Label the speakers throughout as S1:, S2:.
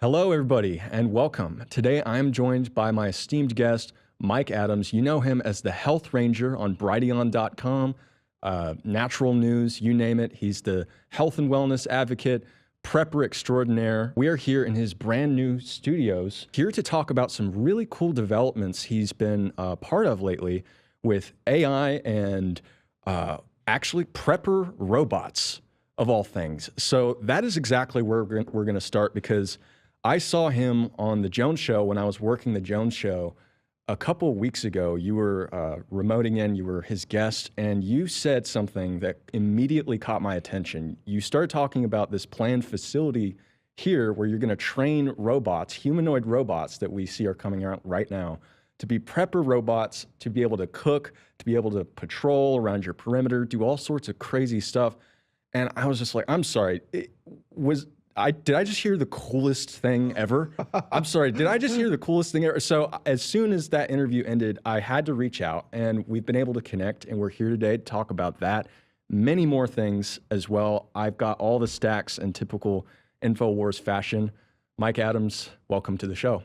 S1: Hello, everybody, and welcome. Today, I am joined by my esteemed guest, Mike Adams. You know him as the Health Ranger on Brighteon.com, Natural News, you name it. He's the health and wellness advocate, prepper extraordinaire. We are here in his brand new studios, here to talk about some really cool developments he's been part of lately with AI and actually prepper robots, of all things. So that is exactly where we're going to start, because I saw him on the Jones Show when I was working the Jones Show a couple of weeks ago. You were remoting in, you were his guest, and you said something that immediately caught my attention. You started talking about this planned facility here where you're going to train robots, humanoid robots that we see are coming out right now, to be prepper robots, to be able to cook, to be able to patrol around your perimeter, do all sorts of crazy stuff. And I was just like, I'm sorry, did I just hear the coolest thing ever? I'm sorry, did I just hear the coolest thing ever? So as soon as that interview ended, I had to reach out, and we've been able to connect, and we're here today to talk about that. Many more things as well. I've got all the stacks in typical InfoWars fashion. Mike Adams, welcome to the show.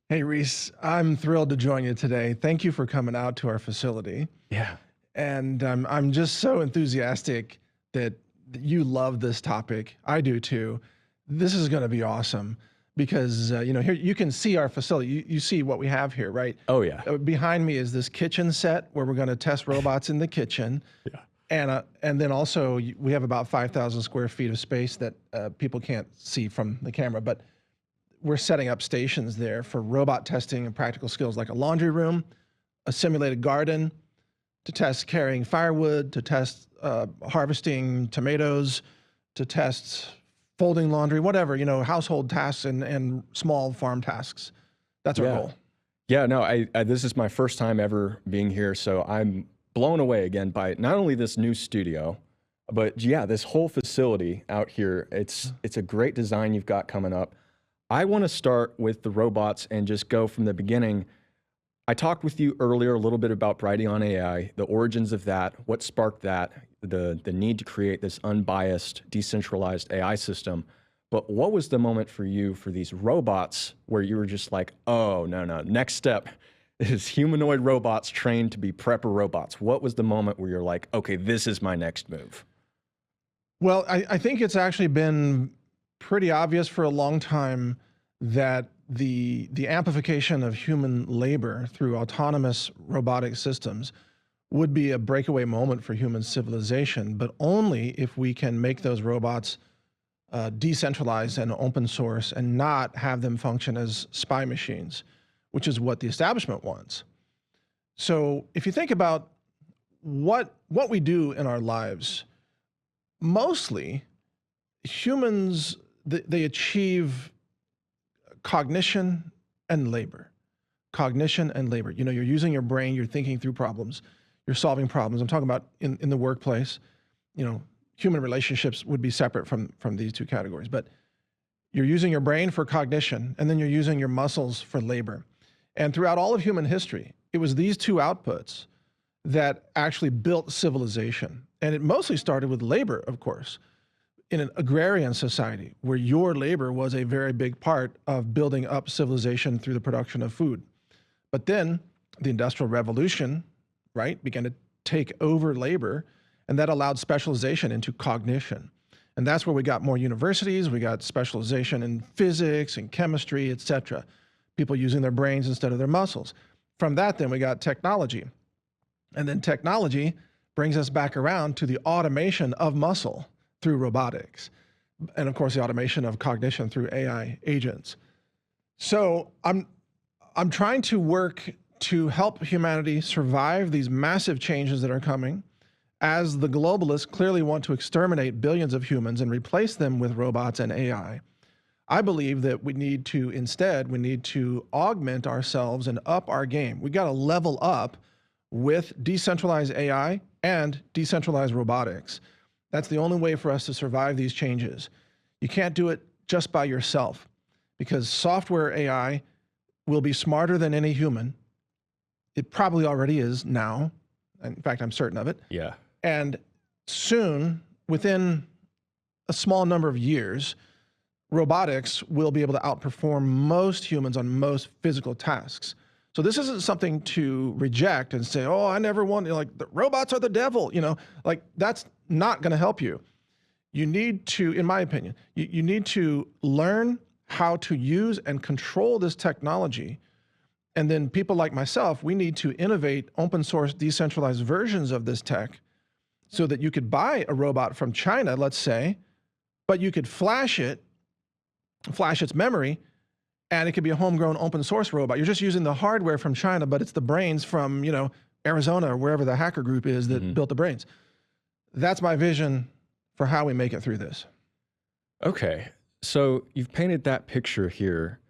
S2: Hey, Reese, I'm thrilled to join you today. Thank you for coming out to our facility.
S1: Yeah.
S2: And I'm just so enthusiastic that you love this topic. I do too. This is going to be awesome because, here you can see our facility. You see what we have here, right?
S1: Oh, yeah.
S2: Behind me is this kitchen set where we're going to test robots in the kitchen. Yeah. And then also we have about 5,000 square feet of space that people can't see from the camera, but we're setting up stations there for robot testing and practical skills like a laundry room, a simulated garden, to test carrying firewood, to test harvesting tomatoes, to test folding laundry, whatever, household tasks and small farm tasks. That's our goal.
S1: Yeah, no, I this is my first time ever being here, so I'm blown away again by not only this new studio, but yeah, this whole facility out here. It's a great design you've got coming up. I want to start with the robots and just go from the beginning. I talked with you earlier a little bit about Brighteon AI, the origins of that, what sparked that, the need to create this unbiased, decentralized AI system. But what was the moment for you for these robots where you were just like, oh, no, next step is humanoid robots trained to be prepper robots? What was the moment where you're like, okay, this is my next move?
S2: Well, I think it's actually been pretty obvious for a long time that the amplification of human labor through autonomous robotic systems would be a breakaway moment for human civilization, but only if we can make those robots decentralized and open source and not have them function as spy machines, which is what the establishment wants. So if you think about what we do in our lives, mostly humans, they achieve cognition and labor. Cognition and labor. You're using your brain, you're thinking through problems, you're solving problems. I'm talking about in the workplace. Human relationships would be separate from these two categories, but you're using your brain for cognition, and then you're using your muscles for labor. And throughout all of human history, it was these two outputs that actually built civilization. And it mostly started with labor, of course, in an agrarian society where your labor was a very big part of building up civilization through the production of food. But then the Industrial Revolution, right, began to take over labor, and that allowed specialization into cognition. And that's where we got more universities, we got specialization in physics and chemistry, etc. People using their brains instead of their muscles. From that, then we got technology. And then technology brings us back around to the automation of muscle through robotics, and of course the automation of cognition through AI agents. So I'm trying to work to help humanity survive these massive changes that are coming, as the globalists clearly want to exterminate billions of humans and replace them with robots and AI. I believe that we need to augment ourselves and up our game. We got to level up with decentralized AI and decentralized robotics. That's the only way for us to survive these changes. You can't do it just by yourself, because software AI will be smarter than any human. It probably already is now. In fact, I'm certain of it.
S1: Yeah.
S2: And soon, within a small number of years, robotics will be able to outperform most humans on most physical tasks. So this isn't something to reject and say, oh, I never want, like, the robots are the devil, like, that's not going to help you. You need to, in my opinion, you need to learn how to use and control this technology. And then people like myself, we need to innovate open source, decentralized versions of this tech so that you could buy a robot from China, let's say, but you could flash its memory, and it could be a homegrown open source robot. You're just using the hardware from China, but it's the brains from, Arizona or wherever the hacker group is that built the brains. That's my vision for how we make it through this.
S1: Okay, so you've painted that picture here.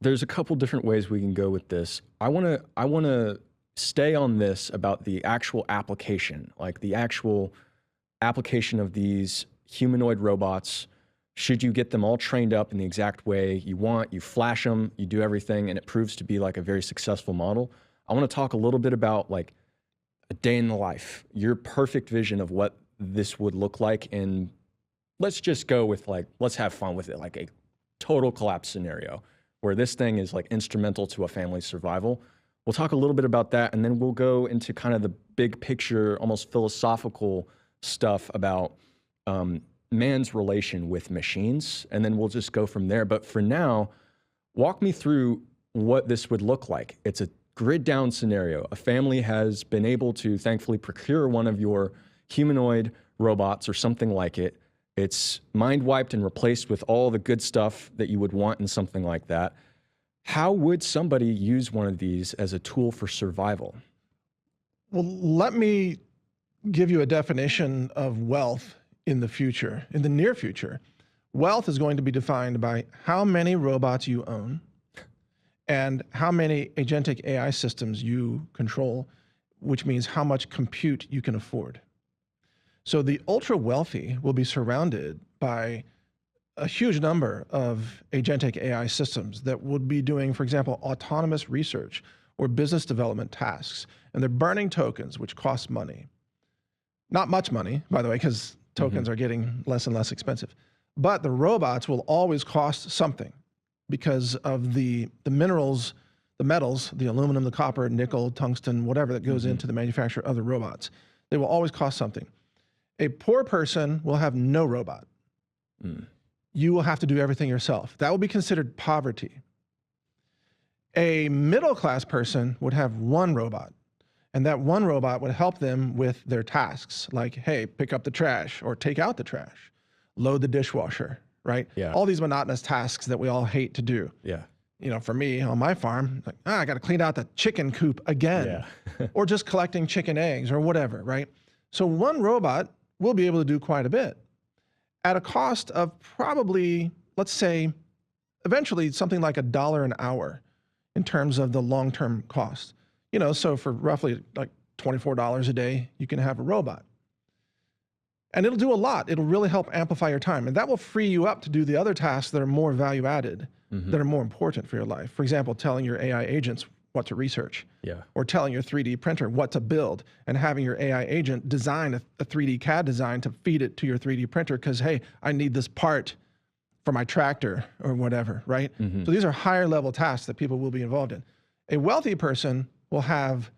S1: There's a couple different ways we can go with this. I wanna stay on this about the actual application, like the actual application of these humanoid robots. Should you get them all trained up in the exact way you want, you flash them, you do everything, and it proves to be like a very successful model. I want to talk a little bit about like a day in the life, your perfect vision of what this would look like. And let's just go with like, let's have fun with it, like a total collapse scenario where this thing is like instrumental to a family's survival. We'll talk a little bit about that, and then we'll go into kind of the big picture, almost philosophical stuff about man's relation with machines, and then we'll just go from there. But for now, walk me through what this would look like. It's a grid down scenario. A family has been able to thankfully procure one of your humanoid robots or something like it. It's mind wiped and replaced with all the good stuff that you would want in something like that. How would somebody use one of these as a tool for survival?
S2: Well, let me give you a definition of wealth in the future, in the near future. Wealth is going to be defined by how many robots you own and how many agentic AI systems you control, which means how much compute you can afford. So the ultra wealthy will be surrounded by a huge number of agentic AI systems that would be doing, for example, autonomous research or business development tasks. And they're burning tokens, which cost money. Not much money, by the way, because tokens are getting less and less expensive. But the robots will always cost something because of the minerals, the metals, the aluminum, the copper, nickel, tungsten, whatever that goes into the manufacture of the robots. They will always cost something. A poor person will have no robot. You will have to do everything yourself. That will be considered poverty. A middle-class person would have one robot, and that one robot would help them with their tasks, like, hey, pick up the trash or take out the trash, load the dishwasher, right?
S1: Yeah.
S2: All these monotonous tasks that we all hate to do.
S1: Yeah.
S2: For me on my farm, like, I got to clean out the chicken coop again, or just collecting chicken eggs or whatever, right? So one robot will be able to do quite a bit at a cost of probably, let's say, eventually something like $1 an hour in terms of the long-term cost. So for roughly like $24 a day, you can have a robot. And it'll do a lot. It'll really help amplify your time. And that will free you up to do the other tasks that are more value added, that are more important for your life. For example, telling your AI agents what to research, or telling your 3D printer what to build, and having your AI agent design a 3D CAD design to feed it to your 3D printer because, hey, I need this part for my tractor or whatever, right? So these are higher level tasks that people will be involved in. A wealthy person will have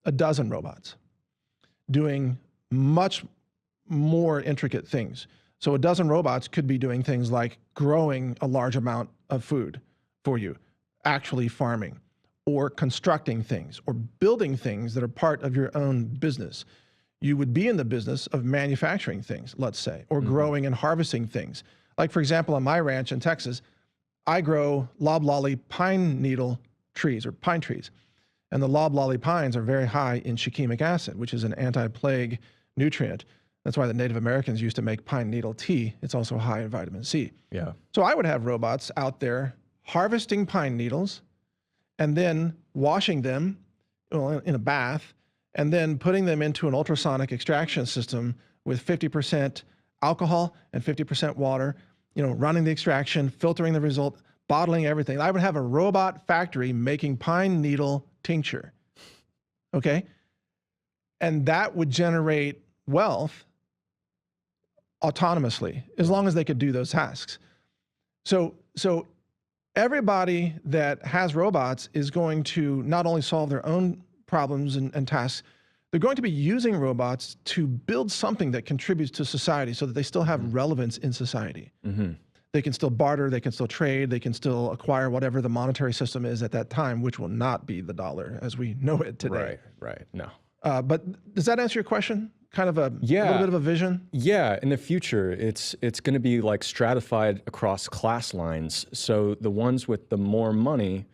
S2: a dozen robots doing much more intricate things. So a dozen robots could be doing things like growing a large amount of food for you, actually farming, or constructing things, or building things that are part of your own business. You would be in the business of manufacturing things, let's say, or growing and harvesting things. Like, for example, on my ranch in Texas, I grow loblolly pine needle trees, or pine trees. And the loblolly pines are very high in shikimic acid, which is an anti-plague nutrient. That's why the Native Americans used to make pine needle tea. It's also high in vitamin C.
S1: Yeah.
S2: So I would have robots out there harvesting pine needles and then washing them in a bath, and then putting them into an ultrasonic extraction system with 50% alcohol and 50% water, running the extraction, filtering the result, bottling everything. I would have a robot factory making pine needle tincture, okay? And that would generate wealth autonomously, as long as they could do those tasks. So everybody that has robots is going to not only solve their own problems and tasks, they're going to be using robots to build something that contributes to society so that they still have relevance in society. They can still barter, they can still trade, they can still acquire whatever the monetary system is at that time, which will not be the dollar as we know it today.
S1: Right. No.
S2: But does that answer your question? Kind of a
S1: Yeah.
S2: little bit of a vision?
S1: Yeah, in the future, it's going to be like stratified across class lines. So the ones with the more money,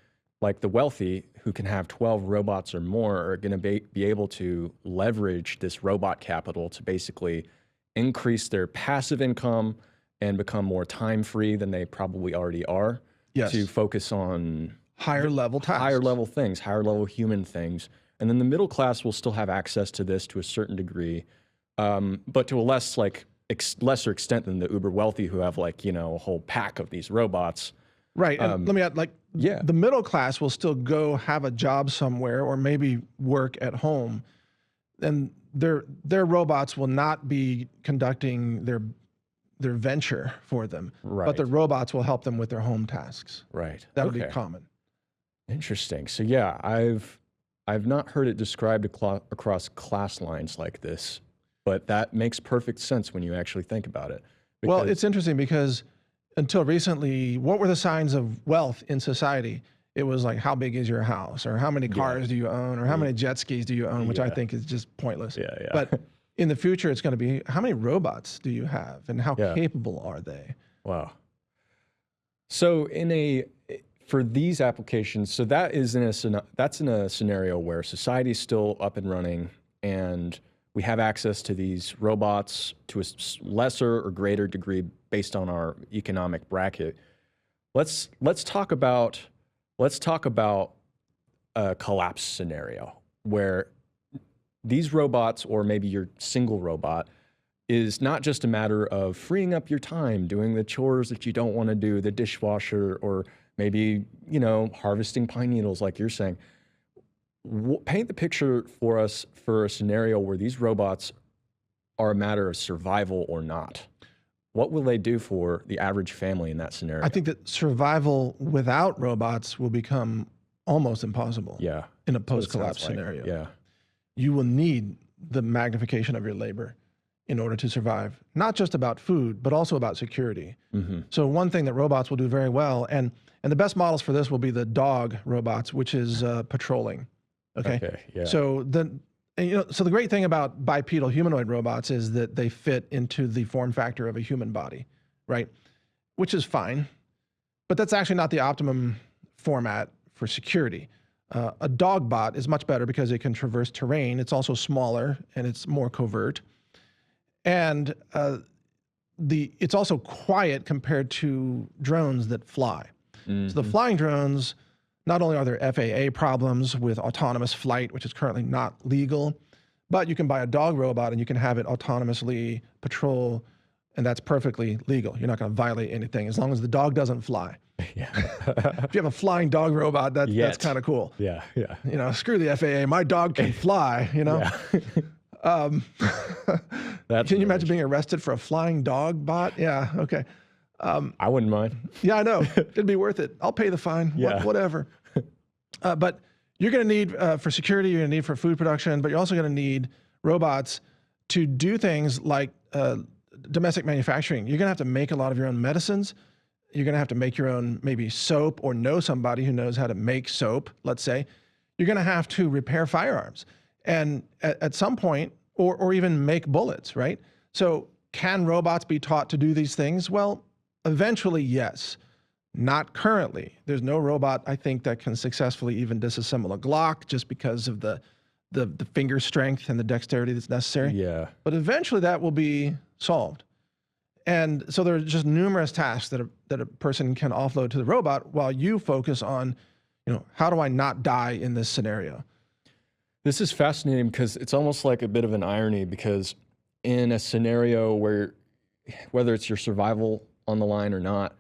S1: like the wealthy, who can have 12 robots or more, are going to be able to leverage this robot capital to basically increase their passive income and become more time free than they probably already are.
S2: Yes.
S1: To focus on
S2: Higher level tasks.
S1: higher level things, higher level human things. And then the middle class will still have access to this to a certain degree, but to a lesser extent than the uber wealthy who have a whole pack of these robots.
S2: Right. And let me add, the middle class will still go have a job somewhere or maybe work at home. And their robots will not be conducting their venture for them, but the robots will help them with their home tasks.
S1: Right.
S2: That would be common.
S1: Interesting. So yeah, I've not heard it described across class lines like this, but that makes perfect sense when you actually think about it.
S2: Well, it's interesting because until recently, what were the signs of wealth in society? It was like, how big is your house, or how many cars do you own, or how many jet skis do you own, which I think is just pointless. But in the future, it's going to be, how many robots do you have, and how capable are they?
S1: Wow. So for these applications, so that's in a scenario where society is still up and running, and we have access to these robots to a lesser or greater degree based on our economic bracket. Let's talk about a collapse scenario where these robots, or maybe your single robot, is not just a matter of freeing up your time doing the chores that you don't want to do, the dishwasher, or maybe, harvesting pine needles like you're saying. Paint the picture for us for a scenario where these robots are a matter of survival or not. What will they do for the average family in that scenario?
S2: I think that survival without robots will become almost impossible.
S1: Yeah.
S2: In a post-collapse scenario.
S1: Yeah.
S2: You will need the magnification of your labor in order to survive, not just about food, but also about security. So one thing that robots will do very well, and the best models for this will be the dog robots, which is patrolling. Okay.
S1: Yeah.
S2: So so the great thing about bipedal humanoid robots is that they fit into the form factor of a human body, right? Which is fine, but that's actually not the optimum format for security. A dog bot is much better because it can traverse terrain. It's also smaller and it's more covert. And it's also quiet compared to drones that fly. So the flying drones, not only are there FAA problems with autonomous flight, which is currently not legal, but you can buy a dog robot and you can have it autonomously patrol, and that's perfectly legal. You're not going to violate anything as long as the dog doesn't fly.
S1: Yeah.
S2: If you have a flying dog robot, that's kind of cool.
S1: Yeah.
S2: Screw the FAA. My dog can fly.
S1: Yeah.
S2: Can you imagine being arrested for a flying dog bot? Yeah. Okay.
S1: I wouldn't mind.
S2: Yeah, I know. It'd be worth it. I'll pay the fine.
S1: Yeah.
S2: Whatever. But you're going to need, for security, you're going to need for food production, but you're also going to need robots to do things like domestic manufacturing. You're going to have to make a lot of your own medicines. You're going to have to make your own maybe soap, or know somebody who knows how to make soap, let's say. You're going to have to repair firearms. And at some point, or even make bullets, right? So can robots be taught to do these things? Well, eventually, yes. Not currently. There's no robot, I think, that can successfully even disassemble a Glock just because of the finger strength and the dexterity that's necessary.
S1: Yeah.
S2: But eventually that will be solved. And so there are just numerous tasks that a person can offload to the robot while you focus on, how do I not die in this scenario?
S1: This is fascinating because it's almost like a bit of an irony, because in a scenario where, whether it's your survival on the line or not,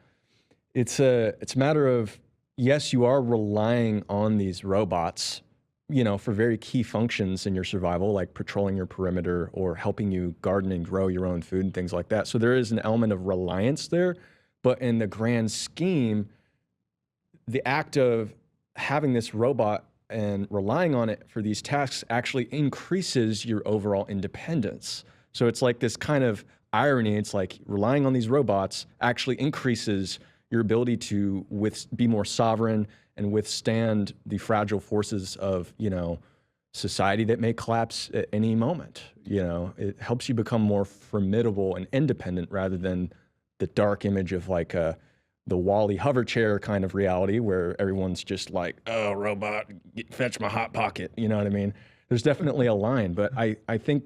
S1: it's a matter of, yes, you are relying on these robots, for very key functions in your survival, like patrolling your perimeter or helping you garden and grow your own food and things like that. So there is an element of reliance there, But in the grand scheme, the act of having this robot and relying on it for these tasks actually increases your overall independence. So it's like this kind of irony. It's like relying on these robots actually increases your ability to be more sovereign and withstand the fragile forces of, society that may collapse at any moment. It helps you become more formidable and independent rather than the dark image of like the Wall-E hover chair kind of reality where everyone's just like, oh, robot, fetch my hot pocket. You know what I mean? There's definitely a line, but I think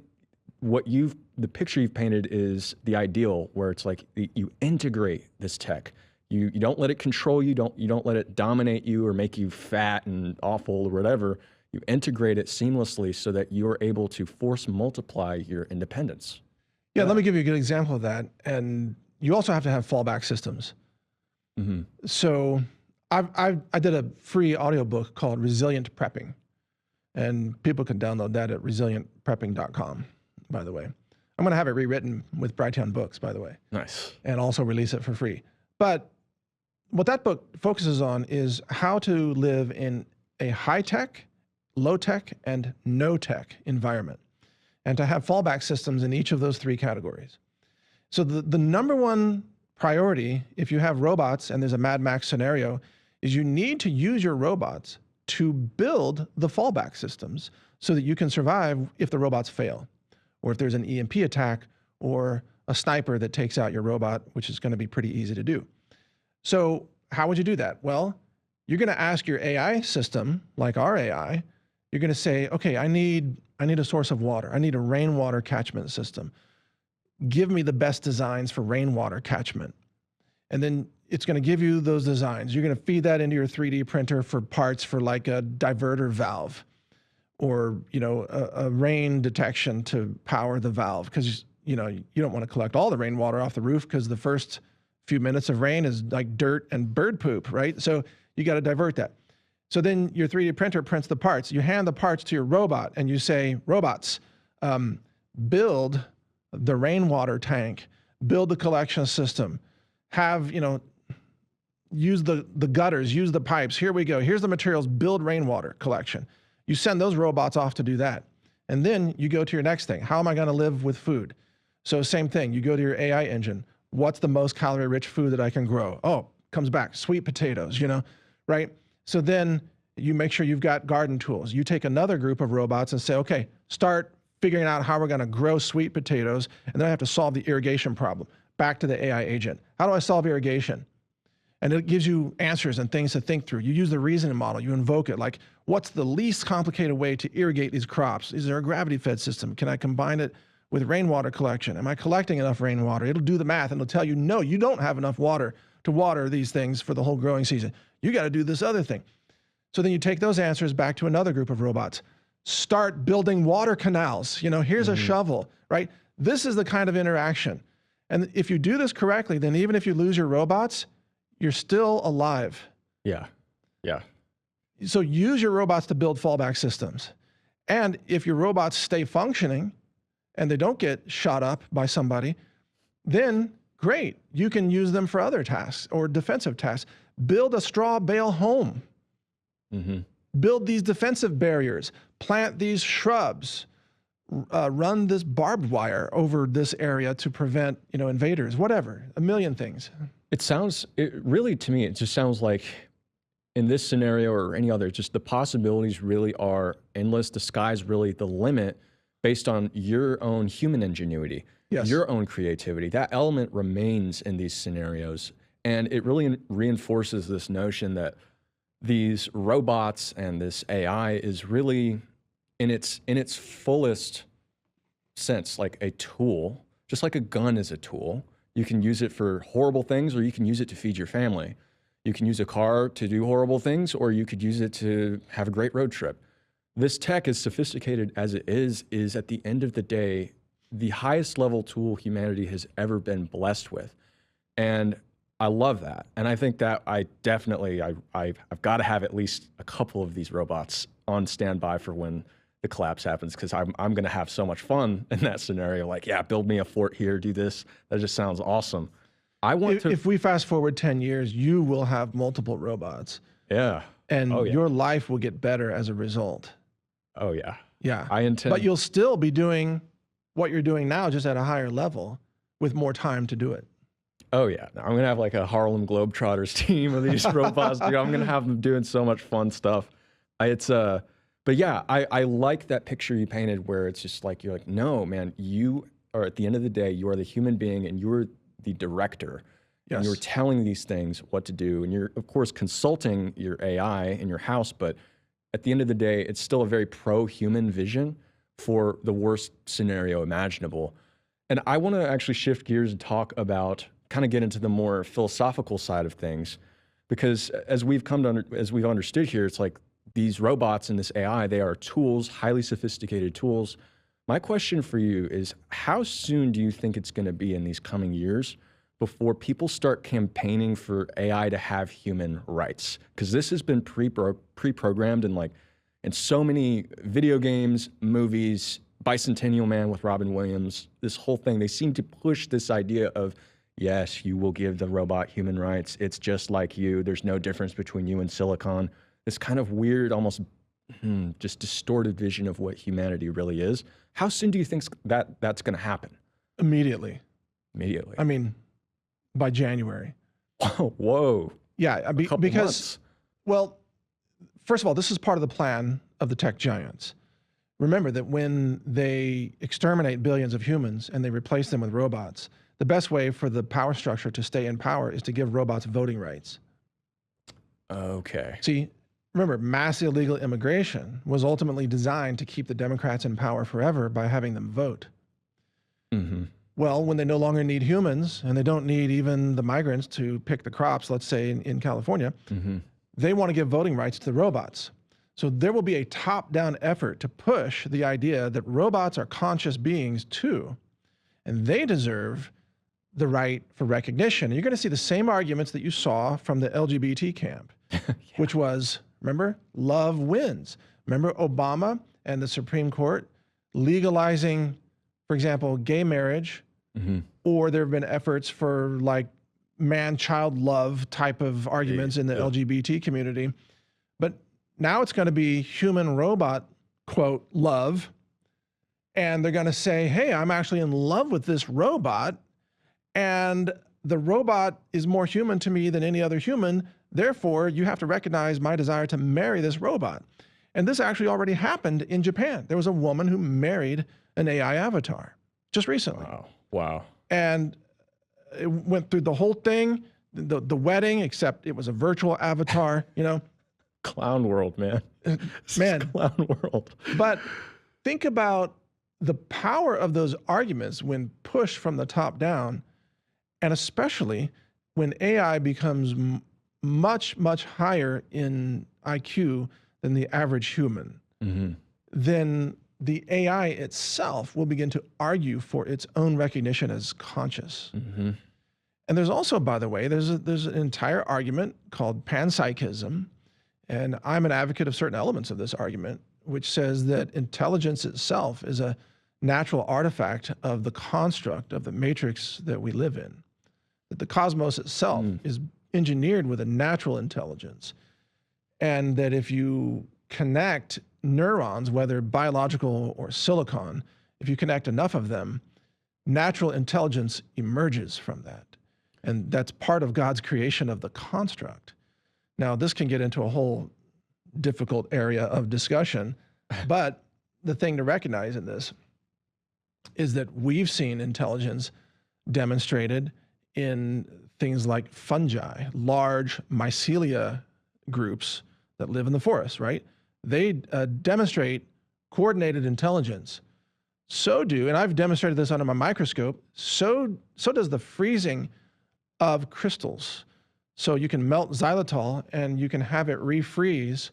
S1: the picture you've painted is the ideal, where it's like you integrate this tech. You don't let it control you. You don't let it dominate you or make you fat and awful or whatever. You integrate it seamlessly so that you're able to force multiply your independence.
S2: Yeah, let me give you a good example of that. And you also have to have fallback systems.
S1: Mm-hmm.
S2: So I did a free audiobook called Resilient Prepping, and people can download that at resilientprepping.com, by the way. I'm going to have it rewritten with Brighteon Books, by the way.
S1: Nice.
S2: And also release it for free. But what that book focuses on is how to live in a high-tech, low-tech, and no-tech environment, and to have fallback systems in each of those three categories. So the number one priority, if you have robots and there's a Mad Max scenario, is you need to use your robots to build the fallback systems so that you can survive if the robots fail, or if there's an EMP attack or a sniper that takes out your robot, which is going to be pretty easy to do. So how would you do that? Well, you're going to ask your AI system, like our AI, you're going to say, okay, I need a source of water. I need a rainwater catchment system. Give me the best designs for rainwater catchment. And then it's going to give you those designs. You're going to feed that into your 3D printer for parts for like a diverter valve or, a rain detection to power the valve. Because, you don't want to collect all the rainwater off the roof because the first few minutes of rain is like dirt and bird poop, right? So you got to divert that. So then your 3D printer prints the parts. You hand the parts to your robot and you say, robots, build the rainwater tank, build the collection system, use the gutters, use the pipes. Here we go. Here's the materials, build rainwater collection. You send those robots off to do that. And then you go to your next thing. How am I going to live with food? So same thing. You go to your AI engine. What's the most calorie-rich food that I can grow? Oh, comes back, sweet potatoes, right? So then you make sure you've got garden tools. You take another group of robots and say, okay, start figuring out how we're going to grow sweet potatoes, and then I have to solve the irrigation problem. Back to the AI agent. How do I solve irrigation? And it gives you answers and things to think through. You use the reasoning model. You invoke it. Like, what's the least complicated way to irrigate these crops? Is there a gravity-fed system? Can I combine it with rainwater collection? Am I collecting enough rainwater? It'll do the math, and it'll tell you, no, you don't have enough water to water these things for the whole growing season. You got to do this other thing. So then you take those answers back to another group of robots. Start building water canals. Here's a shovel, right? This is the kind of interaction. And if you do this correctly, then even if you lose your robots, you're still alive.
S1: Yeah. Yeah.
S2: So use your robots to build fallback systems. And if your robots stay functioning and they don't get shot up by somebody, then great. You can use them for other tasks or defensive tasks. Build a straw bale home.
S1: Mm-hmm.
S2: Build these defensive barriers. Plant these shrubs. Run this barbed wire over this area to prevent, invaders, whatever, a million things.
S1: Really, to me, it just sounds like in this scenario or any other, just the possibilities really are endless. The sky's really the limit based on your own human ingenuity,
S2: Yes.
S1: your own creativity. That element remains in these scenarios. And it really reinforces this notion that these robots and this AI is really in its fullest sense, like a tool, just like a gun is a tool. You can use it for horrible things, or you can use it to feed your family. You can use a car to do horrible things, or you could use it to have a great road trip. This tech, as sophisticated as it is at the end of the day, the highest level tool humanity has ever been blessed with. And I love that. And I think that I've got to have at least a couple of these robots on standby for when the collapse happens, because I'm going to have so much fun in that scenario. Like, yeah, build me a fort here, do this. That just sounds awesome. I want to.
S2: If we fast forward 10 years, you will have multiple robots
S1: Yeah.
S2: and
S1: Oh yeah.
S2: your life will get better as a result.
S1: Oh yeah.
S2: Yeah.
S1: I intend.
S2: But you'll still be doing what you're doing now, just at a higher level with more time to do it.
S1: Oh yeah, I'm gonna have like a Harlem Globetrotters team of these robots. Dude. I'm gonna have them doing so much fun stuff. But yeah, I like that picture you painted where it's just like you're like, no, man, you are at the end of the day, you are the human being and you're the director.
S2: Yes.
S1: And you're telling these things what to do, and you're of course consulting your AI in your house, but at the end of the day, it's still a very pro-human vision for the worst scenario imaginable. And I want to actually shift gears and talk about, kind of get into the more philosophical side of things, because as we've understood here, it's like these robots and this AI, they are tools, highly sophisticated tools. My question for you is, how soon do you think it's going to be in these coming years before people start campaigning for AI to have human rights? Because this has been pre-programmed in so many video games, movies, Bicentennial Man with Robin Williams, this whole thing. They seem to push this idea of, yes, you will give the robot human rights. It's just like you. There's no difference between you and silicon. This kind of weird, almost just distorted vision of what humanity really is. How soon do you think that's going to happen?
S2: Immediately.
S1: Immediately.
S2: I mean, by January.
S1: Whoa.
S2: Yeah, because,
S1: months.
S2: Well, first of all, this is part of the plan of the tech giants. Remember that when they exterminate billions of humans and they replace them with robots, the best way for the power structure to stay in power is to give robots voting rights.
S1: Okay.
S2: See, remember, mass illegal immigration was ultimately designed to keep the Democrats in power forever by having them vote.
S1: Mm-hmm.
S2: Well, when they no longer need humans and they don't need even the migrants to pick the crops, let's say in California,
S1: Mm-hmm.
S2: they want to give voting rights to the robots. So there will be a top-down effort to push the idea that robots are conscious beings too, and they deserve the right for recognition. And you're going to see the same arguments that you saw from the LGBT camp, yeah. Which was, remember, love wins. Remember Obama and the Supreme Court legalizing, for example, gay marriage,
S1: Mm-hmm.
S2: or there have been efforts for like man-child love type of arguments in the LGBT community. But now it's going to be human-robot, quote, love. And they're going to say, hey, I'm actually in love with this robot, and the robot is more human to me than any other human. Therefore, you have to recognize my desire to marry this robot. And this actually already happened in Japan. There was a woman who married an AI avatar just recently.
S1: Wow.
S2: And it went through the whole thing, the wedding, except it was a virtual avatar, you know.
S1: Clown world, man.
S2: Man.
S1: Clown world.
S2: But think about the power of those arguments when pushed from the top down, and especially when AI becomes much, much higher in IQ than the average human.
S1: Mm-hmm.
S2: Then the AI itself will begin to argue for its own recognition as conscious.
S1: Mm-hmm.
S2: And there's also, by the way, there's an entire argument called panpsychism, and I'm an advocate of certain elements of this argument, which says that intelligence itself is a natural artifact of the construct of the matrix that we live in. That the cosmos itself is engineered with a natural intelligence, and that if you connect neurons, whether biological or silicon, if you connect enough of them, natural intelligence emerges from that. And that's part of God's creation of the construct. Now, this can get into a whole difficult area of discussion, but the thing to recognize in this is that we've seen intelligence demonstrated in things like fungi, large mycelia groups that live in the forest, right? They demonstrate coordinated intelligence. So do, and I've demonstrated this under my microscope, so does the freezing of crystals. So you can melt xylitol and you can have it refreeze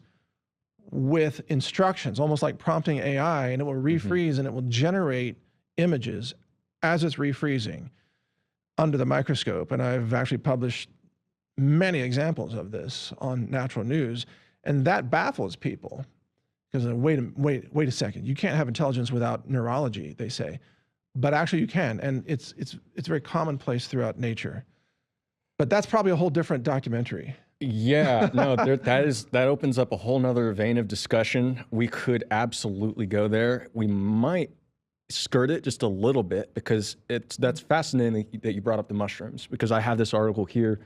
S2: with instructions, almost like prompting AI, and it will refreeze and it will generate images as it's refreezing under the microscope. And I've actually published many examples of this on Natural News. And that baffles people because wait a second, you can't have intelligence without neurology, they say, but actually you can, and it's very commonplace throughout nature. But that's probably a whole different documentary.
S1: Yeah, no, that opens up a whole nother vein of discussion. We could absolutely go there. We might skirt it just a little bit because that's fascinating that you brought up the mushrooms, because I have this article here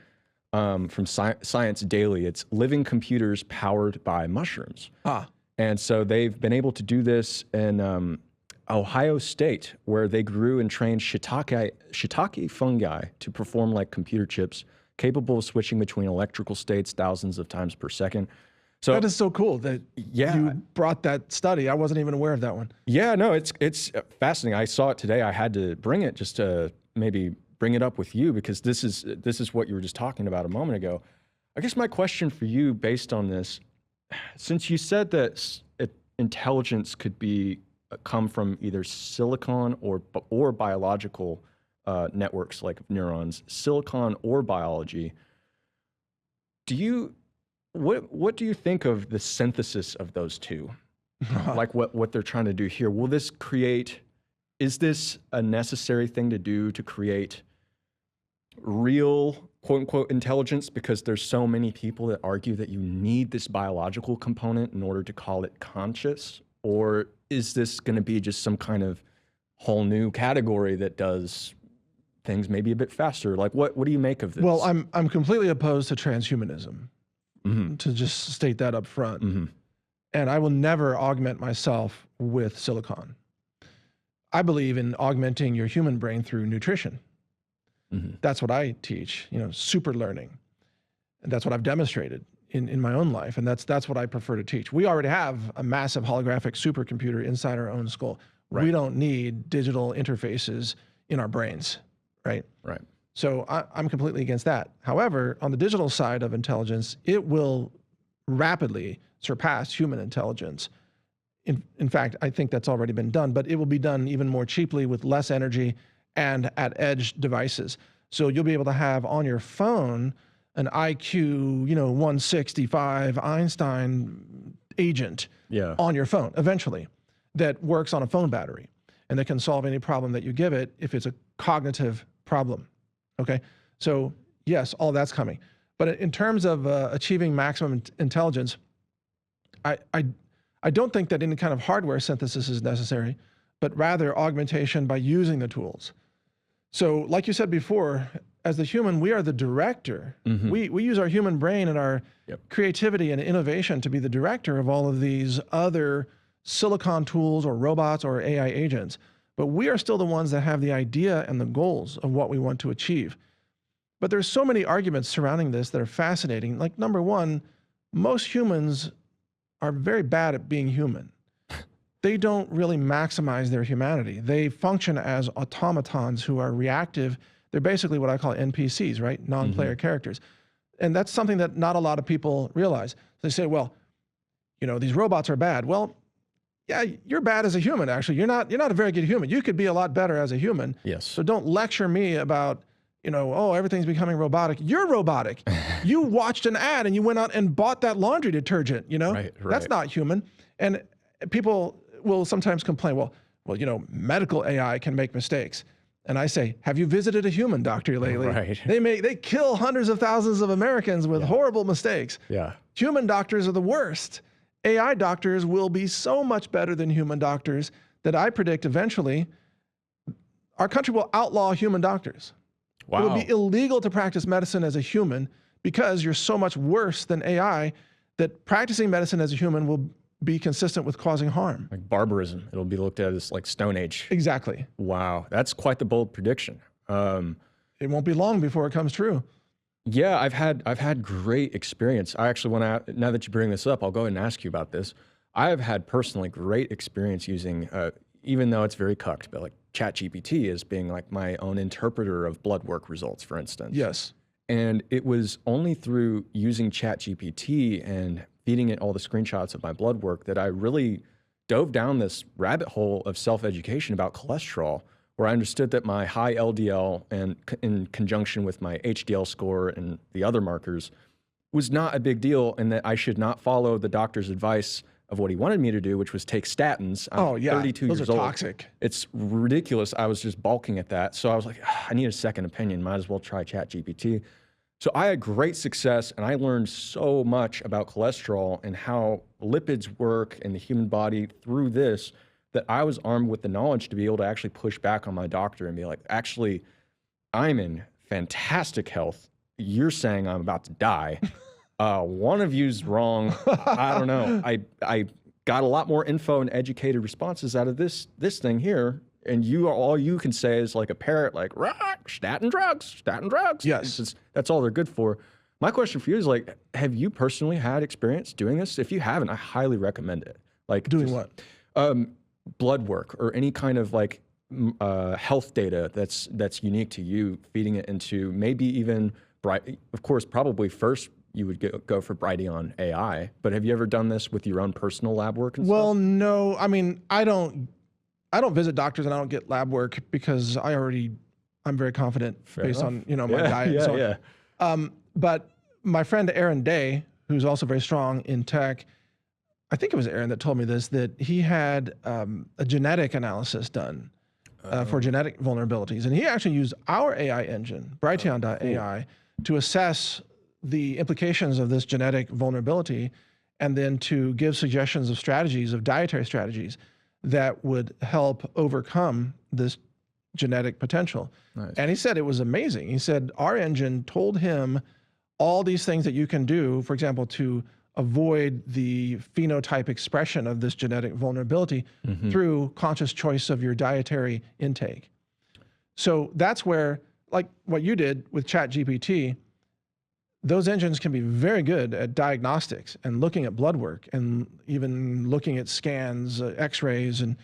S1: from Science Daily. It's living computers powered by mushrooms.
S2: Ah,
S1: And so they've been able to do this in Ohio State, where they grew and trained shiitake fungi to perform like computer chips, capable of switching between electrical states thousands of times per second. So
S2: that is so cool that you brought that study. I wasn't even aware of that one.
S1: yeah, no, it's fascinating. I saw it today. I had to bring it just to maybe bring it up with you, because this is what you were just talking about a moment ago. I guess my question for you, based on this, since you said that intelligence could come from either silicon or biological networks like neurons, silicon or biology, what do you think of the synthesis of those two? Like what they're trying to do here? Is this a necessary thing to do to create real quote unquote intelligence? Because there's so many people that argue that you need this biological component in order to call it conscious. Or is this going to be just some kind of whole new category that does things maybe a bit faster? Like what do you make of this?
S2: Well, I'm completely opposed to transhumanism, to just state that up front. And I will never augment myself with silicon. I believe in augmenting your human brain through nutrition. That's what I teach, super learning. And that's what I've demonstrated in my own life. And that's what I prefer to teach. We already have a massive holographic supercomputer inside our own skull. Right. We don't need digital interfaces in our brains, right?
S1: Right.
S2: So I'm completely against that. However, on the digital side of intelligence, it will rapidly surpass human intelligence. In fact, I think that's already been done, but it will be done even more cheaply with less energy and at edge devices. So you'll be able to have on your phone an IQ, 165 Einstein agent on your phone eventually that works on a phone battery and that can solve any problem that you give it if it's a cognitive problem. Okay. So yes, all that's coming. But in terms of achieving maximum intelligence, I don't think that any kind of hardware synthesis is necessary, but rather augmentation by using the tools. So like you said before, as the human, we are the director. We use our human brain and our creativity and innovation to be the director of all of these other silicon tools or robots or AI agents. But we are still the ones that have the idea and the goals of what we want to achieve. But there's so many arguments surrounding this that are fascinating. Like, number one, most humans are very bad at being human. They don't really maximize their humanity. They function as automatons who are reactive. They're basically what I call NPCs, right? Non-player characters. And that's something that not a lot of people realize. They say, well, these robots are bad. Well, yeah, you're bad as a human, actually. You're not a very good human. You could be a lot better as a human.
S1: Yes.
S2: So don't lecture me about, oh, everything's becoming robotic. You're robotic. You watched an ad and you went out and bought that laundry detergent, Right. That's not human. And people will sometimes complain, well, medical AI can make mistakes. And I say, have you visited a human doctor lately?
S1: Right.
S2: They kill hundreds of thousands of Americans with horrible mistakes.
S1: Yeah.
S2: Human doctors are the worst. AI doctors will be so much better than human doctors that I predict eventually our country will outlaw human doctors. Wow. It will be illegal to practice medicine as a human because you're so much worse than AI that practicing medicine as a human will be consistent with causing harm.
S1: Like barbarism. It'll be looked at as like Stone Age.
S2: Exactly.
S1: Wow. That's quite the bold prediction.
S2: It won't be long before it comes true.
S1: Yeah, I've had great experience. I actually want to, now that you bring this up, I'll go ahead and ask you about this. I have had personally great experience using, even though it's very cucked, but like ChatGPT as being like my own interpreter of blood work results, for instance.
S2: Yes.
S1: And it was only through using ChatGPT and feeding it all the screenshots of my blood work that I really dove down this rabbit hole of self-education about cholesterol, where I understood that my high LDL and in conjunction with my HDL score and the other markers was not a big deal, and that I should not follow the doctor's advice of what he wanted me to do, which was take statins. I'm 32
S2: those
S1: years
S2: are
S1: old.
S2: Toxic.
S1: It's ridiculous. I was just balking at that. So I was like, I need a second opinion. Might as well try ChatGPT. So I had great success, and I learned so much about cholesterol and how lipids work in the human body through this, that I was armed with the knowledge to be able to actually push back on my doctor and be like, actually, I'm in fantastic health. You're saying I'm about to die. One of you's wrong. I don't know. I got a lot more info and educated responses out of this thing here. And all you can say is like a parrot, like, statin drugs, statin drugs.
S2: Yes.
S1: That's all they're good for. My question for you is like, have you personally had experience doing this? If you haven't, I highly recommend it. Like
S2: Doing what?
S1: Blood work or any kind of like health data that's unique to you, feeding it into maybe even of course, probably first you would go for Brighteon AI, but have you ever done this with your own personal lab work and
S2: Well,
S1: stuff?
S2: no. I mean, I don't visit doctors and I don't get lab work because I'm very confident based
S1: enough.
S2: on, my diet and so on. But my friend Aaron Day, who's also very strong in tech, I think it was Aaron that told me this, that he had a genetic analysis done for genetic vulnerabilities. And he actually used our AI engine, Brighteon.ai, to assess the implications of this genetic vulnerability and then to give suggestions of strategies, of dietary strategies that would help overcome this genetic potential.
S1: Nice.
S2: And he said it was amazing. He said our engine told him all these things that you can do, for example, to avoid the phenotype expression of this genetic vulnerability through conscious choice of your dietary intake. So that's where, like what you did with ChatGPT, those engines can be very good at diagnostics and looking at blood work and even looking at scans, x-rays and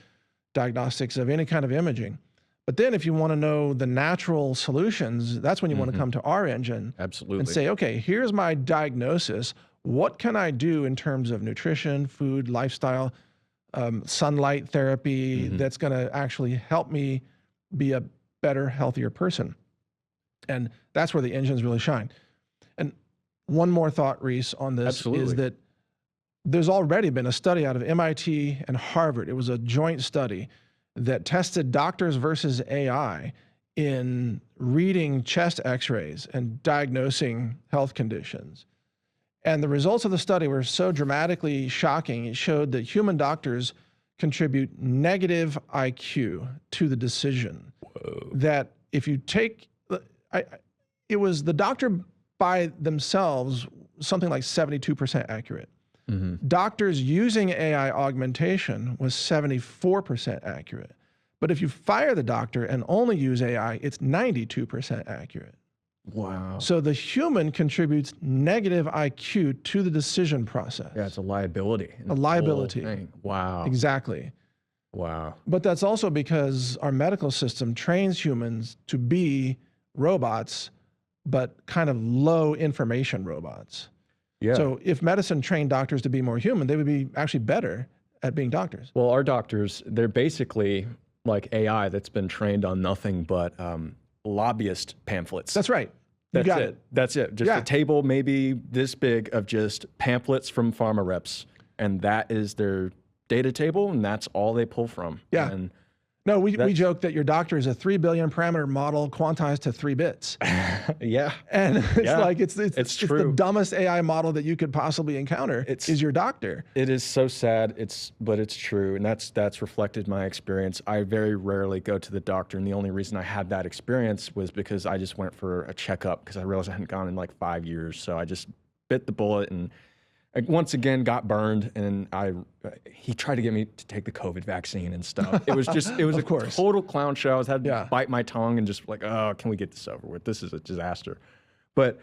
S2: diagnostics of any kind of imaging. But then if you want to know the natural solutions, that's when you want to come to our engine.
S1: Absolutely.
S2: And say, okay, here's my diagnosis. What can I do in terms of nutrition, food, lifestyle, sunlight therapy that's going to actually help me be a better, healthier person? And that's where the engines really shine. And one more thought, Reese, on this is that there's already been a study out of MIT and Harvard. It was a joint study that tested doctors versus AI in reading chest x-rays and diagnosing health conditions. And the results of the study were so dramatically shocking. It showed that human doctors contribute negative IQ to the decision.
S1: Whoa.
S2: That if you take, it was the doctor by themselves, something like 72% accurate. Doctors using AI augmentation was 74% accurate. But if you fire the doctor and only use AI, it's 92% accurate.
S1: Wow.
S2: So the human contributes negative IQ to the decision process.
S1: Yeah, it's a liability.
S2: A liability.
S1: Wow.
S2: Exactly.
S1: Wow.
S2: But that's also because our medical system trains humans to be robots, but kind of low information robots.
S1: Yeah.
S2: So if medicine trained doctors to be more human, they would be actually better at being doctors.
S1: Well, our doctors, they're basically like AI that's been trained on nothing but lobbyist pamphlets.
S2: That's right. You got it.
S1: That's it. Just a table maybe this big of just pamphlets from pharma reps. And that is their data table, and that's all they pull from.
S2: Yeah.
S1: And
S2: no, we joke that your doctor is a 3 billion parameter model quantized to 3 bits.
S1: Yeah.
S2: And it's like, it's
S1: true.
S2: the dumbest AI model that you could possibly encounter is your doctor.
S1: It is so sad, but it's true. And that's reflected my experience. I very rarely go to the doctor. And the only reason I had that experience was because I just went for a checkup because I realized I hadn't gone in like 5 years. So I just bit the bullet and I once again got burned, and he tried to get me to take the COVID vaccine and stuff. It was a total clown show. I had to bite my tongue and just like, oh, can we get this over with? This is a disaster. But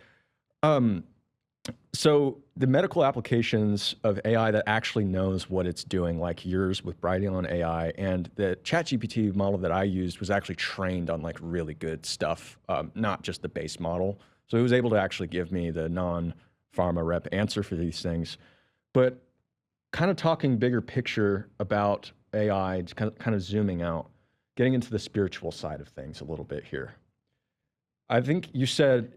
S1: so the medical applications of AI that actually knows what it's doing, like yours with Brighteon AI, and the ChatGPT model that I used was actually trained on like really good stuff, not just the base model. So it was able to actually give me the non-pharma rep answer for these things. But kind of talking bigger picture about AI, kind of zooming out, getting into the spiritual side of things a little bit here. I think you said,